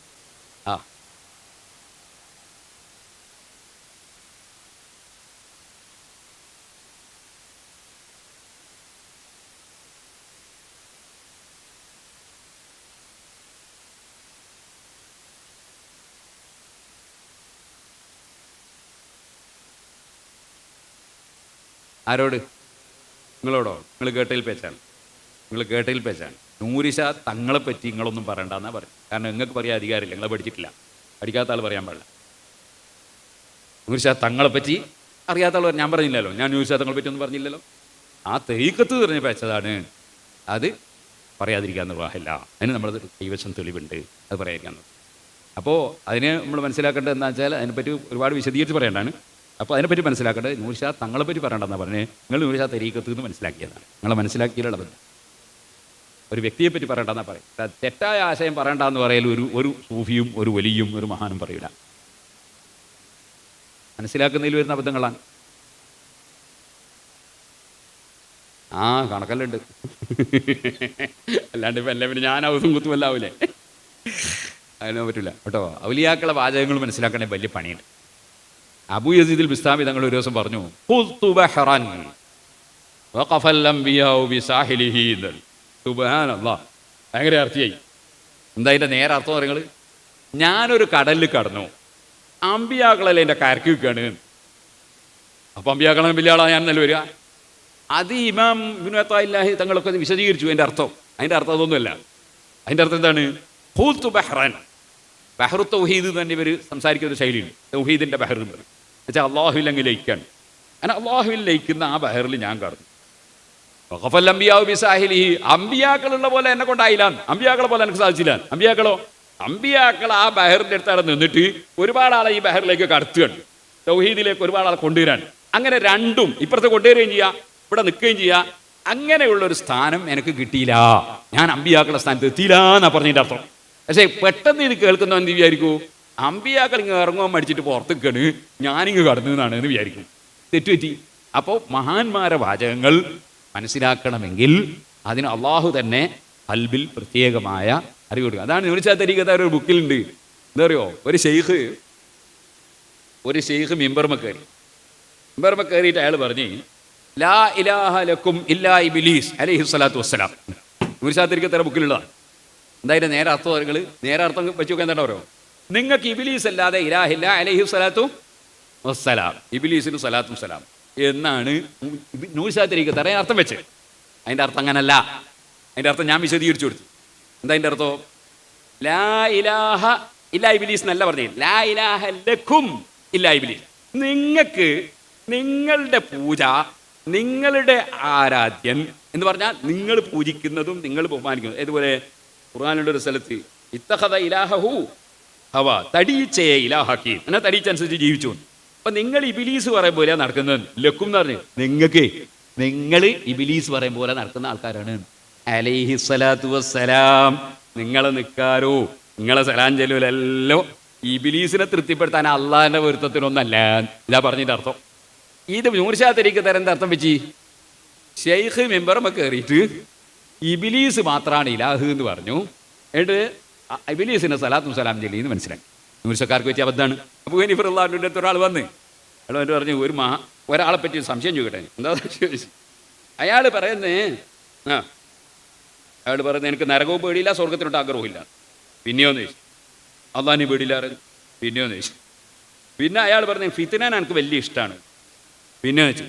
ആരോട്? നിങ്ങളോടോ? നിങ്ങൾ കേട്ടയിൽ പേച്ചാണ്. നൂരിഷ തങ്ങളെ പറ്റി നിങ്ങളൊന്നും പറയണ്ടെന്നാ പറയും. കാരണം നിങ്ങൾക്ക് പറയാൻ അധികാരമില്ല, നിങ്ങളെ പഠിച്ചിട്ടില്ല. പഠിക്കാത്ത ആൾ പറയാൻ പാടില്ല. നൂരിഷ തങ്ങളെ പറ്റി അറിയാത്ത ആൾ ഞാൻ പറഞ്ഞില്ലല്ലോ, ഞാൻ നൂരിഷ തങ്ങളെ പറ്റി ഒന്നും പറഞ്ഞില്ലല്ലോ. ആ തെരീക്കത്ത് പറഞ്ഞ് വെച്ചതാണ്, അത് പറയാതിരിക്കാൻ നിർവാഹമില്ല. അതിന് നമ്മളത് കൈവശം തെളിവുണ്ട്, അത് പറയാതിരിക്കാൻ. അപ്പോൾ അതിന് നമ്മൾ മനസ്സിലാക്കേണ്ടത് എന്താ വെച്ചാൽ അതിനെപ്പറ്റി ഒരുപാട് വിശദീകരിച്ച് പറയേണ്ടതാണ്. അപ്പോൾ അതിനെപ്പറ്റി മനസ്സിലാക്കേണ്ടത് നൂർഷാ തങ്ങളെ പറ്റി പറയണ്ടെന്നാണ് പറഞ്ഞത്. നിങ്ങൾ നൂർഷാ തരീക്കത്ത് നിന്ന് മനസ്സിലാക്കിയതാണ്, നിങ്ങളെ മനസ്സിലാക്കിയുള്ള ബന്ധം. ഒരു വ്യക്തിയെപ്പറ്റി പറയണ്ടെന്നാണ് പറയും. തെറ്റായ ആശയം പറയണ്ടെന്ന് പറയൽ ഒരു സൂഫിയും ഒരു വലിയും ഒരു മഹാനും പറയില്ല. മനസ്സിലാക്കുന്നതിൽ വരുന്ന അബദ്ധങ്ങളാണ്. കണക്കല്ലുണ്ട്. അല്ലാണ്ട് ഇപ്പം എല്ലാം പിന്നെ ഞാൻ അവസും കുത്തുമല്ലാവൂലേ, അതിനോ പറ്റില്ല കേട്ടോ. ഔലിയാക്കളെ വാചകങ്ങൾ മനസ്സിലാക്കണേ വലിയ പണിയുണ്ട്. അബൂ യസീദുൽ ബിസ്താമി തങ്ങൾ ഒരു ദിവസം പറഞ്ഞു, ഭയങ്കര അർത്ഥിയായി. എന്താ അതിൻ്റെ നേരെ അർത്ഥം പറയുന്നത്? ഞാനൊരു കടലിൽ കടന്നു, അമ്പിയാക്കളല്ലേ എൻ്റെ കരക്ക് വെക്കുകയാണ്. അപ്പം അമ്പിയാക്കളെ വലിയ ആളാ ഞാൻ നല്ല വരിക. അത് ഇമാം ഇബ്നു അത്താഇല്ലാഹി തങ്ങളൊക്കെ വിശദീകരിച്ചു അതിൻ്റെ അർത്ഥം. അതിൻ്റെ അർത്ഥം അതൊന്നുമല്ല. അതിൻ്റെ അർത്ഥം എന്താണ്? ഹൂത്തു ബഹ്റാൻ, ബഹ്റു തൗഹീദ് തന്നെ ഇവർ സംസാരിക്കുന്ന ഒരു ശൈലിയുണ്ട്. തൗഹീദിൻ്റെ ബഹർ എന്ന് പറയും. എന്നുവെച്ചാൽ അള്ളാഹുവിൽ അങ്ങ് ലയിക്കാണ്. അങ്ങനെ അള്ളാഹുവിൽ ലയിക്കുന്ന ആ ബഹറിൽ ഞാൻ കടന്നു. അമ്പിയാക്കളുള്ള പോലെ എന്നെ കൊണ്ടായില്ല, അമ്പിയാക്കളെ പോലെ എനിക്ക് സാധിച്ചില്ല. അമ്പിയാക്കൾ ആ ബഹറിൻ്റെ അടുത്താണ് നിന്നിട്ട് ഒരുപാട് ആളെ ഈ ബഹറിലേക്ക് കടത്തുകയാണ്, തൗഹീദിലേക്ക് ഒരുപാട് ആളെ കൊണ്ടുവരാൻ. അങ്ങനെ രണ്ടും ഇപ്പുറത്ത് കൊണ്ടുവരികയും ചെയ്യാം, ഇവിടെ നിൽക്കുകയും ചെയ്യാം. അങ്ങനെയുള്ളൊരു സ്ഥാനം എനിക്ക് കിട്ടിയില്ല, ഞാൻ അമ്പിയാക്കളുടെ സ്ഥാനത്ത് എത്തിയില്ല എന്നാ പറഞ്ഞതിൻ്റെ അർത്ഥം. പക്ഷേ പെട്ടെന്ന് ഇത് കേൾക്കുന്ന എന്ത് വിചാരിക്കൂ? അമ്പിയാക്കൾ ഇങ്ങ് ഇറങ്ങുവാൻ മടിച്ചിട്ട് പുറത്തേക്കാണ്, ഞാനിങ്ങ് കടന്നു എന്നാണ് എന്ന് വിചാരിക്കും. തെറ്റുപറ്റി. അപ്പോൾ മഹാന്മാരെ വാചകങ്ങൾ മനസ്സിലാക്കണമെങ്കിൽ അതിന് അള്ളാഹു തന്നെ ഖൽബിൽ പ്രത്യേകമായ അറിവ് കൊടുക്കുക. അതാണ് നൂർഷാ തരീഖത്ത് ഒരു ബുക്കിലുണ്ട്. എന്താ പറയുക, ഒരു ഷെയ്ഖ് മിമ്പർമ കയറിയിട്ട് അയാൾ പറഞ്ഞ്, ലാ ഇലാഹ ലക്കും ഇല്ലാ ഇബ്ലീസ് അലൈഹി സ്വലാത്തു വസ്സലാം. നൂർഷാ തരീഖത്ത് ബുക്കിലുള്ളതാണ്. എന്തായാലും നേരെ അർത്ഥം നിങ്ങൾ നേരെ അർത്ഥം വെച്ച് നോക്കാൻ എന്താ പറയുക? നിങ്ങൾക്ക് ഇബ്ലീസ് അല്ലാതെ ഇലാഹില്ല അലൈഹി സ്വലാത്തു വസ്സലാം, ഇബ്ലീസിന് സ്വലാത്തും സലാം എന്നാണ് നൂർഷാ തരീഖത്ത് അറിയാൻ അർത്ഥം വെച്ച്. അതിൻ്റെ അർത്ഥം അങ്ങനല്ല. അതിൻ്റെ അർത്ഥം ഞാൻ വിശദീകരിച്ചു കൊടുത്തു. എന്താ അതിൻ്റെ അർത്ഥം? ലാ ഇലാഹ ഇല്ലാ ഇബ്ലീസ് എന്നല്ല പറഞ്ഞത്, ലാ ഇലാഹ ലക്കും ഇല്ലാ ഇബ്ലീസ്. നിങ്ങൾക്ക് നിങ്ങളുടെ പൂജ, നിങ്ങളുടെ ആരാധ്യൻ എന്ന് പറഞ്ഞാൽ നിങ്ങൾ പൂജിക്കുന്നതും നിങ്ങൾ ബഹുമാനിക്കുന്നതും. ഇതുപോലെ ഖുർആനിലുള്ള ഒരു സ്ഥലത്ത് ഇത്തഖദ ഇലാഹഹു ഹവ, തടീച്ചയെ ഇലാഹാക്കി, എന്നാൽ തടീച്ചനുസരിച്ച് ജീവിച്ചു. അപ്പം നിങ്ങൾ ഇബിലീസ് പറയും പോലെ നടക്കുന്നത്. ലക്കും എന്ന് പറഞ്ഞു നിങ്ങൾ ഇബിലീസ് പറയും പോലെ നടക്കുന്ന ആൾക്കാരാണ്. അലൈഹി സ്വലാത്തു വസ്സലാം. നിങ്ങളെ നിൽക്കാരോ, നിങ്ങളെ സലാം ചെല്ലൂലല്ലോ ഇബിലീസിനെ തൃപ്തിപ്പെടുത്താൻ അള്ളാഹിൻ്റെ പൊരുത്തത്തിനൊന്നല്ല. ഇതാ പറഞ്ഞതിൻ്റെ അർത്ഥം. ഇത് നൂർഷാ തരീഖത്ത് തരേണ്ട അർത്ഥം വെച്ച് ഷെയ്ഖ് മെമ്പറമ്മ കയറിയിട്ട് ഇബിലീസ് മാത്രമാണ് ഇലാഹ് എന്ന് പറഞ്ഞു. എന്നിട്ട് ഇബിലീസിനെ സലാത്തും സലാം ചെല്ലിന്ന് മനസ്സിലാക്കി. നൂർഷക്കാർക്ക് വെച്ച് അബദ്ധമാണ്. അപ്പോൾ ഗനീഫറുള്ളാഹിൻ്റെ അടുത്ത് ഒരാൾ വന്ന് അയാൾ എന്നിട്ട് പറഞ്ഞു, ഒരാളെ പറ്റി സംശയം ചോദിക്കട്ടെ. എന്താ ചോദിച്ചു? അയാൾ പറയുന്നേ എനിക്ക് നരകവും പേടിയില്ല, സ്വർഗത്തിനോട്ട് ആഗ്രഹവും ഇല്ല. പിന്നെയോന്ന് ചോദിച്ചു. അള്ളാഹിനെ പേടിയില്ലായിരുന്നു. പിന്നെയോന്ന് ചോദിച്ചു. പിന്നെ അയാൾ പറഞ്ഞു ഫിത്നാൻ എനിക്ക് വലിയ ഇഷ്ടമാണ്. പിന്നെ വെച്ചു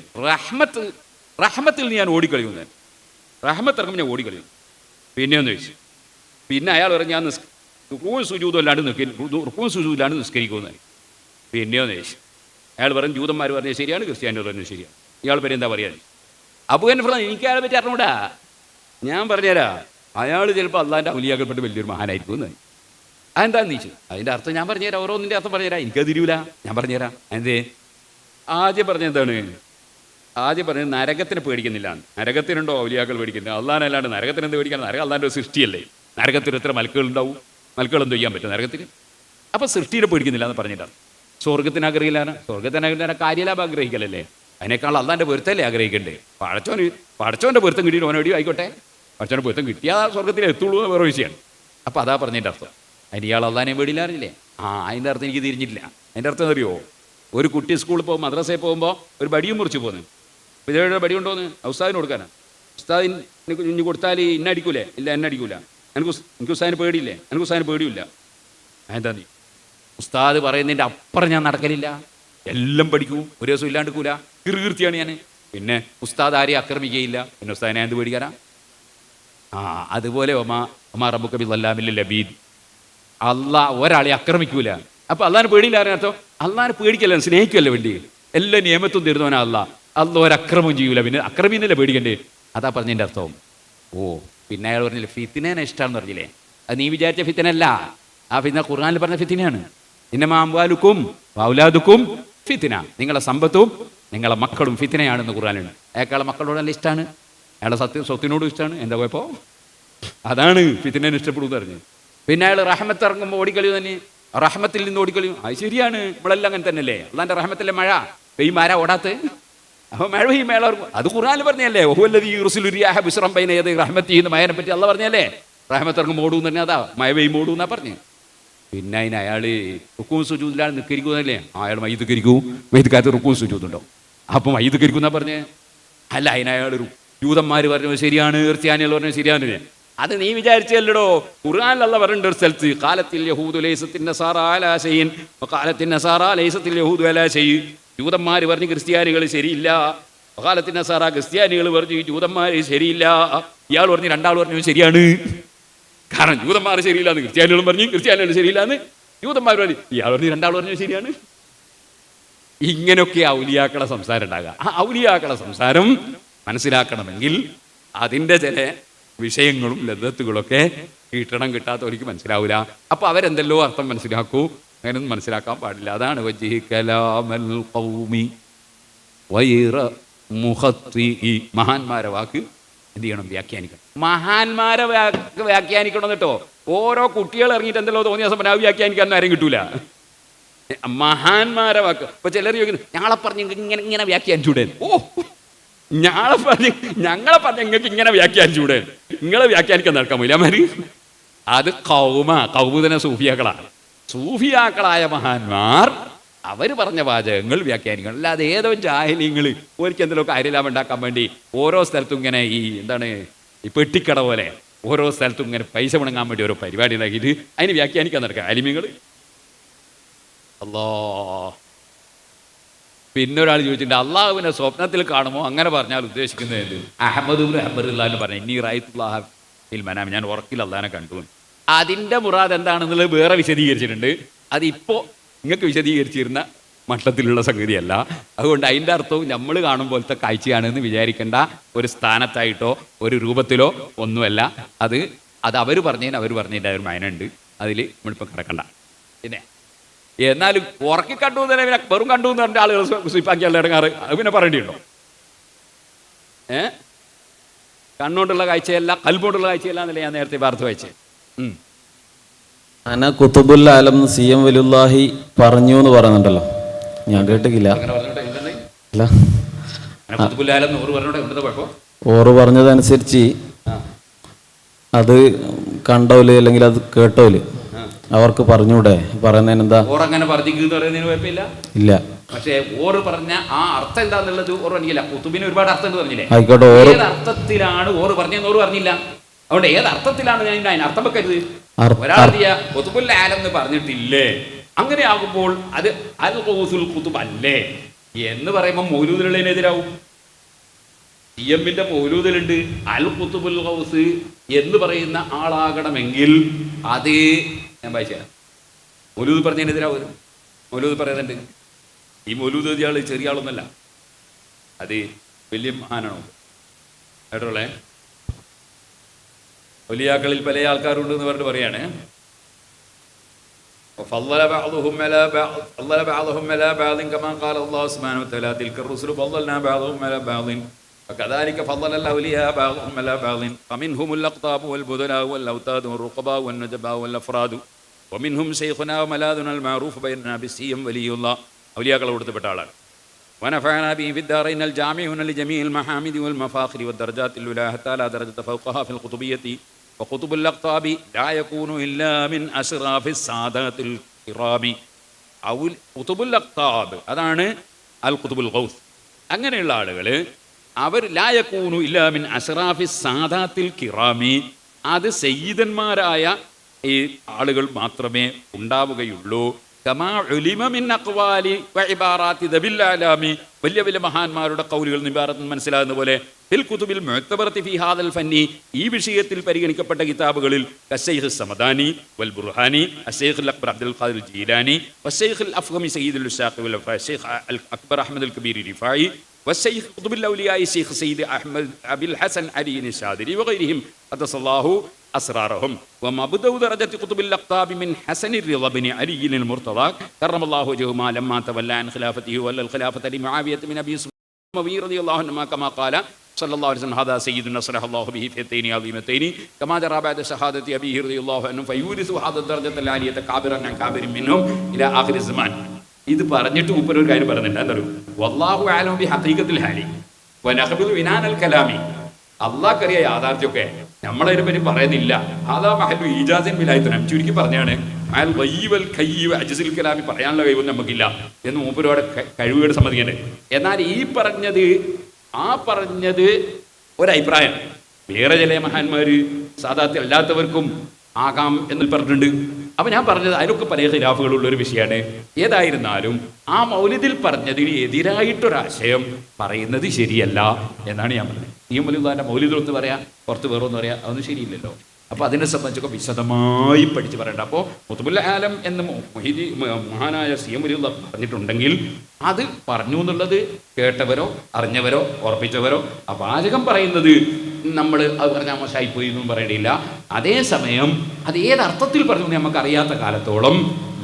റഹ്മത്തിൽ ഞാൻ ഓടിക്കളിയുന്നത്, റഹ്മത്ത് ഇറങ്ങുമ്പോൾ ഞാൻ ഓടിക്കളിയുന്നു. പിന്നെയൊന്ന് ചോദിച്ചു. പിന്നെ അയാൾ പറഞ്ഞു ഞാൻ റുക്കൂഉം സുജൂദും ഇല്ലാണ്ട് നിസ്കരിക്കുമെന്നായി. പിന്നെയോന്ന് ചോദിച്ചു. അയാൾ പറഞ്ഞു ജൂതന്മാർ പറഞ്ഞത് ശരിയാണ്, ക്രിസ്ത്യാനികൾ പറഞ്ഞത് ശരിയാണ്. ഇയാൾ പേര് എന്താ പറയാൻ? അബൂ ഹനീഫ എനിക്ക് അയാളെ പറ്റി അറിഞ്ഞൂടാ. ഞാൻ പറഞ്ഞുതരാം, അയാൾ ചിലപ്പോൾ അള്ളാഹിൻ്റെ ഔലിയാക്കൾപ്പെട്ട് വലിയൊരു മഹാനായിരിക്കും എന്ന്. അതെന്താന്ന് ചോദിച്ചു. അതിൻ്റെ അർത്ഥം ഞാൻ പറഞ്ഞുതരാം, ഓരോന്നിൻ്റെ അർത്ഥം പറഞ്ഞുതരാം. എനിക്കത് തിരിയൂല, ഞാൻ പറഞ്ഞുതരാം. എന്തേ? ആദ്യം പറഞ്ഞെന്താണ്? ആദ്യം പറഞ്ഞത് നരകത്തിനെ പേടിക്കുന്നില്ല. നരകത്തിനുണ്ടോ ഔലിയാക്കൾ പേടിക്കുന്നത്? അള്ളാഹനല്ലാണ്ട് നരകത്തിന് എന്ത് പേടിക്കണം? നരകം അള്ളാഹിൻ്റെ ഒരു സൃഷ്ടിയല്ലേ. നരകത്തിൽ എത്ര മലക്കുകളുണ്ടാവും? മലക്കുകൾ എന്ത് ചെയ്യാൻ പറ്റും നരകത്തിന്? അപ്പോൾ സൃഷ്ടിയെ പേടിക്കുന്നില്ല എന്ന് പറഞ്ഞിട്ടാണ്. സ്വർഗത്തിന് ആഗ്രഹിക്കില്ലാണ്. സ്വർഗത്തിന് കാര്യലാഭം ആഗ്രഹിക്കലല്ലേ, അതിനേക്കാൾ അള്ളാഹിൻ്റെ പൊരുത്തല്ലേ ആഗ്രഹിക്കണ്ടേ? പടച്ചോൻ്റെ പൊരുത്തം കിട്ടിയിട്ട് ഓനോടി ആയിക്കോട്ടെ. പടച്ചോൻ്റെ പൊരുത്തം കിട്ടിയാൽ സ്വർഗത്തിൽ എത്തുള്ളൂ എന്ന് വേറെ വിഷയമാണ്. അപ്പോൾ അതാ പറഞ്ഞതിൻ്റെ അർത്ഥം. അതിന് ഇയാൾ അള്ളാഹിനെ പേടിയില്ലാറില്ലേ? അതിൻ്റെ അർത്ഥം എനിക്ക് തിരിഞ്ഞിട്ടില്ല. അതിൻ്റെ അർത്ഥം അറിയുമോ? ഒരു കുട്ടി സ്കൂളിൽ പോകുമ്പോൾ മദ്രസയിൽ പോകുമ്പോൾ ഒരു ബടിയും മുറിച്ച് പോകുന്നു. ഇതേടെ ബടി കൊണ്ടുപോകുന്നു ഉസ്താദിന് കൊടുക്കാനാണ്. ഉസ്താദിന് ഇനി കൊടുത്താൽ ഇന്ന അടിക്കൂലേ? ഇല്ല, എന്നെ അടിക്കൂല. എനിക്ക് ഉസ്താദിന് പേടിയില്ലേ? എനിക്ക് ഉസ്താദിന് പേടിയില്ല. എന്താ നീ ഉസ്താദ് പറയുന്നതിൻ്റെ അപ്പുറം ഞാൻ നടക്കലില്ല, എല്ലാം പഠിക്കും, ഒരു ദിവസം ഇല്ലാണ്ടിക്കൂല, കീർത്തിയാണ് ഞാൻ. പിന്നെ ഉസ്താദ് ആരെയും ആക്രമിക്കുകയില്ല, പിന്നെ ഉസ്താദിനെ എന്ത് പേടിക്കാനാ? അതുപോലെ ഒമാ റബ്ബുക ബിളല്ലാമിൽ ലബീദ്, അള്ളാഹ് ഒരാളെ ആക്രമിക്കൂല. അപ്പൊ അള്ളാഹിന് പേടിയില്ല അറിയാത്തോ? അള്ളാഹിനെ പേടിക്കല്ല, സ്നേഹിക്കല്ല വേണ്ടി. എല്ലാ നിയമത്തും തരുന്നവനാ അള്ളാഹ് ഒരക്രമം ചെയ്യൂല. പിന്നെ അക്രമീന്നല്ലേ പേടിക്കണ്ടേ? അതാ പറഞ്ഞതിൻ്റെ അർത്ഥം. പിന്നെ അയാൾ പറഞ്ഞില്ലേ ഫിത്തിനേനെ ഇഷ്ടമാണെന്ന് പറഞ്ഞില്ലേ? അത് നീ വിചാരിച്ച ഫിത്തിനല്ല. ആ ഫിത്തിന ഖുർആനിൽ പറഞ്ഞ ഫിത്തിനയാണ്. ഇന്നമാ അംവാലുക്കും വഔലാദുക്കും ഫിത്തിന, നിങ്ങളെ സമ്പത്തും നിങ്ങളെ മക്കളും ഫിത്തിനയാണെന്ന് ഖുർആനിലുണ്ട്. അയാൾക്കുള്ള മക്കളോട് നല്ല ഇഷ്ടമാണ്, അയാളെ സ്വത്തിനോടും ഇഷ്ടമാണ്. എന്താ കുഴപ്പം? അതാണ് ഫിത്തിനേനെ ഇഷ്ടപ്പെടുമെന്ന് പറഞ്ഞു. പിന്നെ അയാൾ റഹ്മത്ത് ഇറങ്ങുമ്പോൾ ഓടിക്കളിയും തന്നെ, റഹ്മത്തിൽ നിന്ന് ഓടിക്കളിയും. അത് ശരിയാണ്, നമ്മളെല്ലാം അങ്ങനെ തന്നെയല്ലേ. അള്ളാന്റെ റഹ്മത്തിലെ മഴ പെയ്യും, ആരാ ഓടാത്ത? അപ്പൊ മഴ പെയ്യും, മേള അത് ഖുർആനിൽ പറഞ്ഞല്ലേ. റഹ്മത്തി എന്ന് മഴനെ പറ്റി അള്ളാഹ് പറഞ്ഞല്ലേ. റഹ്മത്ത് ഇറങ്ങുമ്പോൾ ഓടും തന്നെ, അതാ മഴ പെയ്യും ഓടും എന്നാ പറഞ്ഞു. പിന്നെ അതിന് അയാൾ റുക്കൂം സുജൂദിലാണ് നിൽക്കരിക്കുന്നതല്ലേ. അയാൾ മയ്യത്ത് കരിക്കും, മയ്യത്തുകാലത്ത് റുക്കൂം സുജൂദുണ്ടോ? അപ്പം മയ്യത്ത് കരിക്കും എന്നാ പറഞ്ഞേ. അല്ല, അതിനയാൾ ജൂതന്മാർ പറഞ്ഞത് ശരിയാണ്, ക്രിസ്ത്യാനികൾ പറഞ്ഞത് ശരിയാണ്. അത് നീ വിചാരിച്ചല്ലടോ. ഖുർആനിൽ അല്ലാഹ് പറഞ്ഞിട്ടുണ്ട് ഒരു സ്ഥലത്ത്, ഖാലത്തിൽ യഹൂദു ലൈസത്തിൻ നസാറാ അലാ ശൈഇൻ വഖാലത്തിൻ നസാറാ ലൈസത്തിൽ യഹൂദു അലാ ശൈഇ. ജൂതന്മാർ പറഞ്ഞു ക്രിസ്ത്യാനികൾ ശരിയില്ല, വഖാലത്തിൻ നസാറാ ക്രിസ്ത്യാനികൾ പറഞ്ഞു ജൂതന്മാർ ശരിയില്ല. ഇയാൾ പറഞ്ഞു, രണ്ടാൾ പറഞ്ഞു ശരിയാണ്. കാരണം ജൂതന്മാർ ശരിയില്ലാന്ന് ക്രിസ്ത്യാനികളും പറഞ്ഞു, ക്രിസ്ത്യാനികൾ ശരിയില്ലാന്ന് ജൂതന്മാർ പറഞ്ഞു. ഇയാൾ പറഞ്ഞു, രണ്ടാൾ പറഞ്ഞു ശരിയാണ്. ഇങ്ങനെയൊക്കെ ഔലിയാക്കളെ സംസാരം ഉണ്ടാകുക. ആ ഔലിയാക്കളെ സംസാരം മനസ്സിലാക്കണമെങ്കിൽ അതിൻ്റെ ചില വിഷയങ്ങളും ലദ്ദത്തുകളൊക്കെ കിട്ടണം. കിട്ടാത്തവർക്ക് മനസ്സിലാവില്ല. അപ്പൊ അവരെന്തെല്ലോ അർത്ഥം മനസ്സിലാക്കൂ, അങ്ങനെയൊന്നും മനസ്സിലാക്കാൻ പാടില്ല. അതാണ് വജ്ഹി കലാമൽ ഖൗമി വൈറ മുഖത്തി. മഹാന്മാരെ വാക്ക് എന്ത് ചെയ്യണം? വ്യാഖ്യാനിക്കണം. മഹാന്മാരെ വ്യാഖ്യാനിക്കണം കേട്ടോ. ഓരോ കുട്ടികൾ ഇറങ്ങിയിട്ട് എന്തെല്ലോ തോന്നിയ ദിവസം പറഞ്ഞാൽ വ്യാഖ്യാനിക്കാനൊന്നും ആരും കിട്ടൂല. മഹാന്മാരെ വാക്ക്. ഇപ്പൊ ചിലർ ചോദിക്കുന്നു, ഞങ്ങളെ പറഞ്ഞ് ഇങ്ങനെ വ്യാഖ്യാനിച്ചൂടെ? ഞങ്ങളെ പറഞ്ഞ് നിങ്ങൾക്ക് ഇങ്ങനെ വ്യാഖ്യാനിച്ചൂടെ? നിങ്ങളെ വ്യാഖ്യാനിക്കാൻ നടക്കാൻ പോയില്ലമാര്. അത് കൗമുദന സൂഫിയാക്കളാണ്. സൂഫിയാക്കളായ മഹാന്മാർ അവർ പറഞ്ഞ വാചകങ്ങൾ വ്യാഖ്യാനിക്കണം. അല്ലാതെ ഏതോ ജാഹിലിങ്ങൾ ഒരിക്കൽ എന്തെങ്കിലും കാര്യലാഭം ഉണ്ടാക്കാൻ വേണ്ടി ഓരോ സ്ഥലത്തും ഇങ്ങനെ ഈ പെട്ടിക്കട പോലെ ഓരോ സ്ഥലത്തും ഇങ്ങനെ പൈസ മുടങ്ങാൻ വേണ്ടി ഓരോ പരിപാടി ഉണ്ടാക്കിയിട്ട് അതിന് വ്യാഖ്യാനിക്കാൻ നടക്കുക അലിമികൾ. പിന്നെ ഒരാൾ ചോദിച്ചിട്ടുണ്ട്, അള്ളാഹുവിനെ സ്വപ്നത്തിൽ കാണുമോ? അങ്ങനെ പറഞ്ഞാൽ ഉദ്ദേശിക്കുന്നത് അഹമ്മദ് എന്ന് പറഞ്ഞു, ഇന്നീ റായിത്തുല്ലാഹിൽ മനാം, ഞാൻ ഉറക്കിൽ അള്ളാഹിനെ കണ്ടു. അതിൻ്റെ മുറാദ് എന്താണെന്നുള്ളത് വേറെ വിശദീകരിച്ചിട്ടുണ്ട്. അതിപ്പോൾ നിങ്ങൾക്ക് വിശദീകരിച്ചിരുന്ന മട്ടത്തിലുള്ള സംഗതിയല്ല. അതുകൊണ്ട് അതിൻ്റെ അർത്ഥവും നമ്മൾ കാണും പോലത്തെ കാഴ്ചയാണെന്ന് വിചാരിക്കേണ്ട. ഒരു സ്ഥാനത്തായിട്ടോ ഒരു രൂപത്തിലോ ഒന്നുമല്ല. അത് അവർ പറഞ്ഞതിൻ്റെ ഒരു മയനുണ്ട്. അതിൽ നമ്മളിപ്പോൾ കിടക്കണ്ട. പിന്നെ എന്നാലും ഉറക്കി കണ്ടു തന്നെ പിന്നെ വെറും കണ്ടു എന്ന് പറഞ്ഞ ആളുകൾ സ്വീപ്പാക്കിയാൽ ഇടങ്ങാറ്. അത് പിന്നെ പറയേണ്ടിയുണ്ടോ? കണ്ണുകൊണ്ടുള്ള കാഴ്ചയല്ല, കൽബോണ്ടുള്ള കാഴ്ചയല്ല എന്നല്ലേ ഞാൻ നേരത്തെ വാർത്ത വായിച്ചേ. അന കുത്തുബുൽ ആലം CM വലിയുല്ലാഹി പറഞ്ഞു എന്ന് പറയുന്നുണ്ടല്ലോ, ഞാൻ കേട്ടിട്ടില്ല. ഓറ് പറഞ്ഞതനുസരിച്ച് അത് കണ്ടോല് അല്ലെങ്കിൽ അത് കേട്ടോല് അവർക്ക് പറഞ്ഞൂടെ? പറയുന്നതിന് എന്താ? ഓറങ്ങനെ പറഞ്ഞിരിക്കുന്നതിന് കുഴപ്പമില്ല. ഇല്ല, പക്ഷേ ഓറ് പറഞ്ഞ ആ അർത്ഥം എന്താന്നുള്ളത് ഓറ് പറഞ്ഞില്ല. കുത്തുബിന് ഒരുപാട് അർത്ഥം എന്ന് പറഞ്ഞില്ലേ? ആയിക്കോട്ടെ, ഏത് അർത്ഥത്തിലാണ് ഓറ് പറഞ്ഞതെന്ന് ഓറ് പറഞ്ഞില്ല. അതുകൊണ്ട് ഏത് അർത്ഥത്തിലാണ് ഞാൻ അതിന് അർത്ഥം വെക്കരുത്. ഒരാളിയ കുത്തുബുൽ ആലം എന്ന് പറഞ്ഞിട്ടില്ലേ? അങ്ങനെ ആകുമ്പോൾ അത് അൽ ഖൗസുൽ ഖുതുബ് അല്ലേ എന്ന് പറയുമ്പോൾ മൗലൂദിലുള്ളതിനെതിരാവും. CMന്റെ മൗലൂദിലുണ്ട് അൽ ഖുതുബുൽ ഖൗസ് എന്ന് പറയുന്ന ആളാകണമെങ്കിൽ അത് ഞാൻ വായിച്ചാൽ മൗലൂദ് പറഞ്ഞതിനെതിരാവും. മൗലൂദ് പറയുന്നുണ്ട്. ഈ മൗലൂദ് ഇയാൾ ചെറിയ ആളൊന്നല്ല, അത് വലിയ മഹാനാണോ കേട്ടോളേ. വലിയാക്കളിൽ പല ആൾക്കാരുണ്ട് എന്ന് പറഞ്ഞിട്ട് പറയാണ്. فضل بعضهم على بعض كما قال الله سبحانه وتعالى تلك الرسل فضلنا بعضهم على بعض وكذلك فضل الأولياء بعضهم على بعض فمنهم الأقطاب والبدلاء والأوتاد والرقباء والنجباء والأفراد ومنهم شيخنا وملاذنا المعروف بيننا بالسيم ولي الله. أولياء കൊടുത്തപ്പെട്ട ആളാണ്. ونفعنا به في الدارين الجامعون لجميع المحامد والمفاخر والدرجات الأولى حتى لا درجة فوقها في القطبية وقطب الأقطاب لا يكون إلا من أشراف السادات الكرام. ഖുതുബുൽ അഖ്താബ് അതാണ് അൽ ഖുതുബുൽ ഖൗസ്. അങ്ങനെയുള്ള ആളുകൾ അവർ ലാ യകൂനു ഇല്ലാ മിൻ അശ്റാഫി സാദാത്തിൽ കിറാമി, അത് സയ്യിദന്മാരായ ഈ ആളുകൾ മാത്രമേ ഉണ്ടാവുകയുള്ളൂ. കമാ ഉലിമ മിൻ അഖ്വാലി വഇബാറാത്തി ദബിൽ അലാമി, വലിയ വലിയ മഹാന്മാരുടെ ഖൗലുകൾ ഇബാറത്ത് മനസ്സിലാകുന്ന പോലെ ഫിൽ കുതുബിൽ മുഅ്തബറത്തി ഫീ ഹാദൽ ഫന്നി, ഈ വിഷയത്തിൽ പരിഗണിക്കപ്പെട്ട കിതാബുകളിൽ കശൈഖ് സമദാനി വൽ ബുർഹാനി, അശൈഖ് അക്ബർ അബ്ദുൽ ഖാദിർ ജീലാനി, വശൈഖ് അൽ അഫ്ഗമി സയ്യിദുൽ ഉശാഖ് വൽ ശൈഖ് അൽ അക്ബർ അഹ്മദ് അൽ കബീർ റിഫായി, വശൈഖ് ഖുതുബുൽ ഔലിയായി ശൈഖ് സയ്യിദ് അഹ്മദ് അബിൽ ഹസൻ അലി നിശാദിരി വഗൈരിഹിം ഖദ്ദസല്ലാഹു أسرارهم ومبدأ درجة قطب الأقطاب من حسن الرضا بن علي المرتضى كرم الله وجههما لما تولى عن خلافته ولا الخلافة لمعاوية بن أبي سفيان رضي الله عنهما كما قال صلى الله عليه وسلم هذا سيد نصره الله به فئتين عظيمتين كما جرى بعد شهادة أبيه رضي الله عنه فيورث هذا الدرجة العالية كابرا عن كابر منهم إلى آخر الزمان. ഇത് പറഞ്ഞിട്ട് മൂപ്പര് ഒരു കാര്യം പറയുന്നുണ്ട്. എന്താ വല്ലാഹു അലം ബി ഹഖീഖത്തിൽ ഹാലി വനഖബിദു വിനാനൽ കലാമി, അള്ളാഹ്ക്കറിയ യാഥാർത്ഥ്യമൊക്കെ നമ്മളതിനെ പറ്റി പറയുന്നില്ല. അതാ മഹല്ലു ഈജാസിൻ ബിലായിത്തനം, ചുരുക്കി പറഞ്ഞാണ് അയാൾ വയ്യവൽ കയ്യവ അജിസിൽ കലാമി പറയാനുള്ള കഴിവൊന്നും നമുക്കില്ല എന്ന് മൂപ്പരോടെ കഴിവുകേട് സമ്മതിക്കണ്ടേ. എന്നാൽ ഈ പറഞ്ഞത് ഒരഭിപ്രായം. വേറെ ചില മഹാന്മാര് സാധാരണ അല്ലാത്തവർക്കും ആകാം എന്ന് പറഞ്ഞിട്ടുണ്ട്. അപ്പൊ ഞാൻ പറഞ്ഞത് അതിനൊക്കെ പല ഖിലാഫുകളുള്ള ഒരു വിഷയമാണ്. ഏതായിരുന്നാലും ആ മൗലിദിൽ പറഞ്ഞതിന് എതിരായിട്ടൊരാശയം പറയുന്നത് ശരിയല്ല എന്നാണ് ഞാൻ പറഞ്ഞത്. ഈ മൗലിദാന്റെ മൗലിദൊന്ന് പറയാ, പുറത്ത് വേറൊന്ന് പറയാ, അതൊന്നും ശരിയില്ലല്ലോ. അപ്പൊ അതിനെ സംബന്ധിച്ചൊക്കെ വിശദമായി പഠിച്ച് പറയണ്ട. അപ്പോൾ ഖുതുബുൽ ആലം എന്ന് മഹാനായ സി എം വലിയുള്ള പറഞ്ഞിട്ടുണ്ടെങ്കിൽ അത് പറഞ്ഞു എന്നുള്ളത് കേട്ടവരോ അറിഞ്ഞവരോ ഉറപ്പിച്ചവരോ ആ വാചകം പറയുന്നത് നമ്മൾ അത് പറഞ്ഞാൽ മോശമായിപ്പോയി എന്നും പറയണില്ല. അതേസമയം അത് ഏതർത്ഥത്തിൽ പറഞ്ഞു നമുക്ക് അറിയാത്ത കാലത്തോളം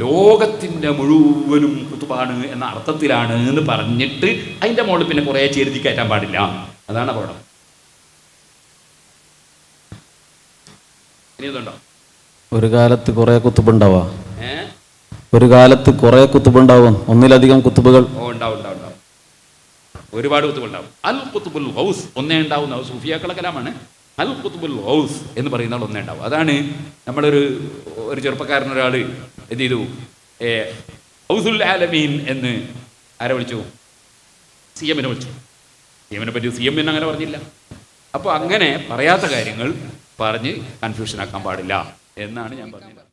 ലോകത്തിൻ്റെ മുഴുവനും കുത്തുബാണ് എന്ന അർത്ഥത്തിലാണ് എന്ന് പറഞ്ഞിട്ട് അതിൻ്റെ മുകളിൽ പിന്നെ കുറേ ചെരുതി കയറ്റാൻ പാടില്ല. അതാണ് അപകടം. ഇനിയുണ്ടോ? ഒരു കാലത്ത് കുറെ കുത്തുബുണ്ടാവാ, ഒരു കാലത്ത് കുറെ കുത്തുബുണ്ടാവും, ഒന്നിലധികം കുത്തുബുകൾ ഉണ്ടാവും. ഒരുപാട് കുത്തുബുണ്ടാവും. അൽ ഖുത്ബുൽ ഗൗസ് ഒന്നേ ഉണ്ടാവുന്ന സൂഫിയാക്കളെ കലാമാണ്. അൽ ഖുത്ബുൽ ഗൗസ് എന്ന് പറയുന്ന ആൾ ഒന്നേ ഉണ്ടാവും. അതാണ് നമ്മളൊരു ചെറുപ്പക്കാരനൊരാൾ എന്ത് ചെയ്തു, ഗൗസുൽ ആലമീൻ എന്ന് ആരെ വിളിച്ചു? സി എമ്മിനെ വിളിച്ചു. സി എമ്മിനെ പറ്റി സി എമ്മിന് അങ്ങനെ പറഞ്ഞില്ല. അപ്പോൾ അങ്ങനെ പറയാത്ത കാര്യങ്ങൾ പറഞ്ഞ് കൺഫ്യൂഷൻ ആക്കാൻ പാടില്ല എന്നാണ് ഞാൻ പറഞ്ഞത്.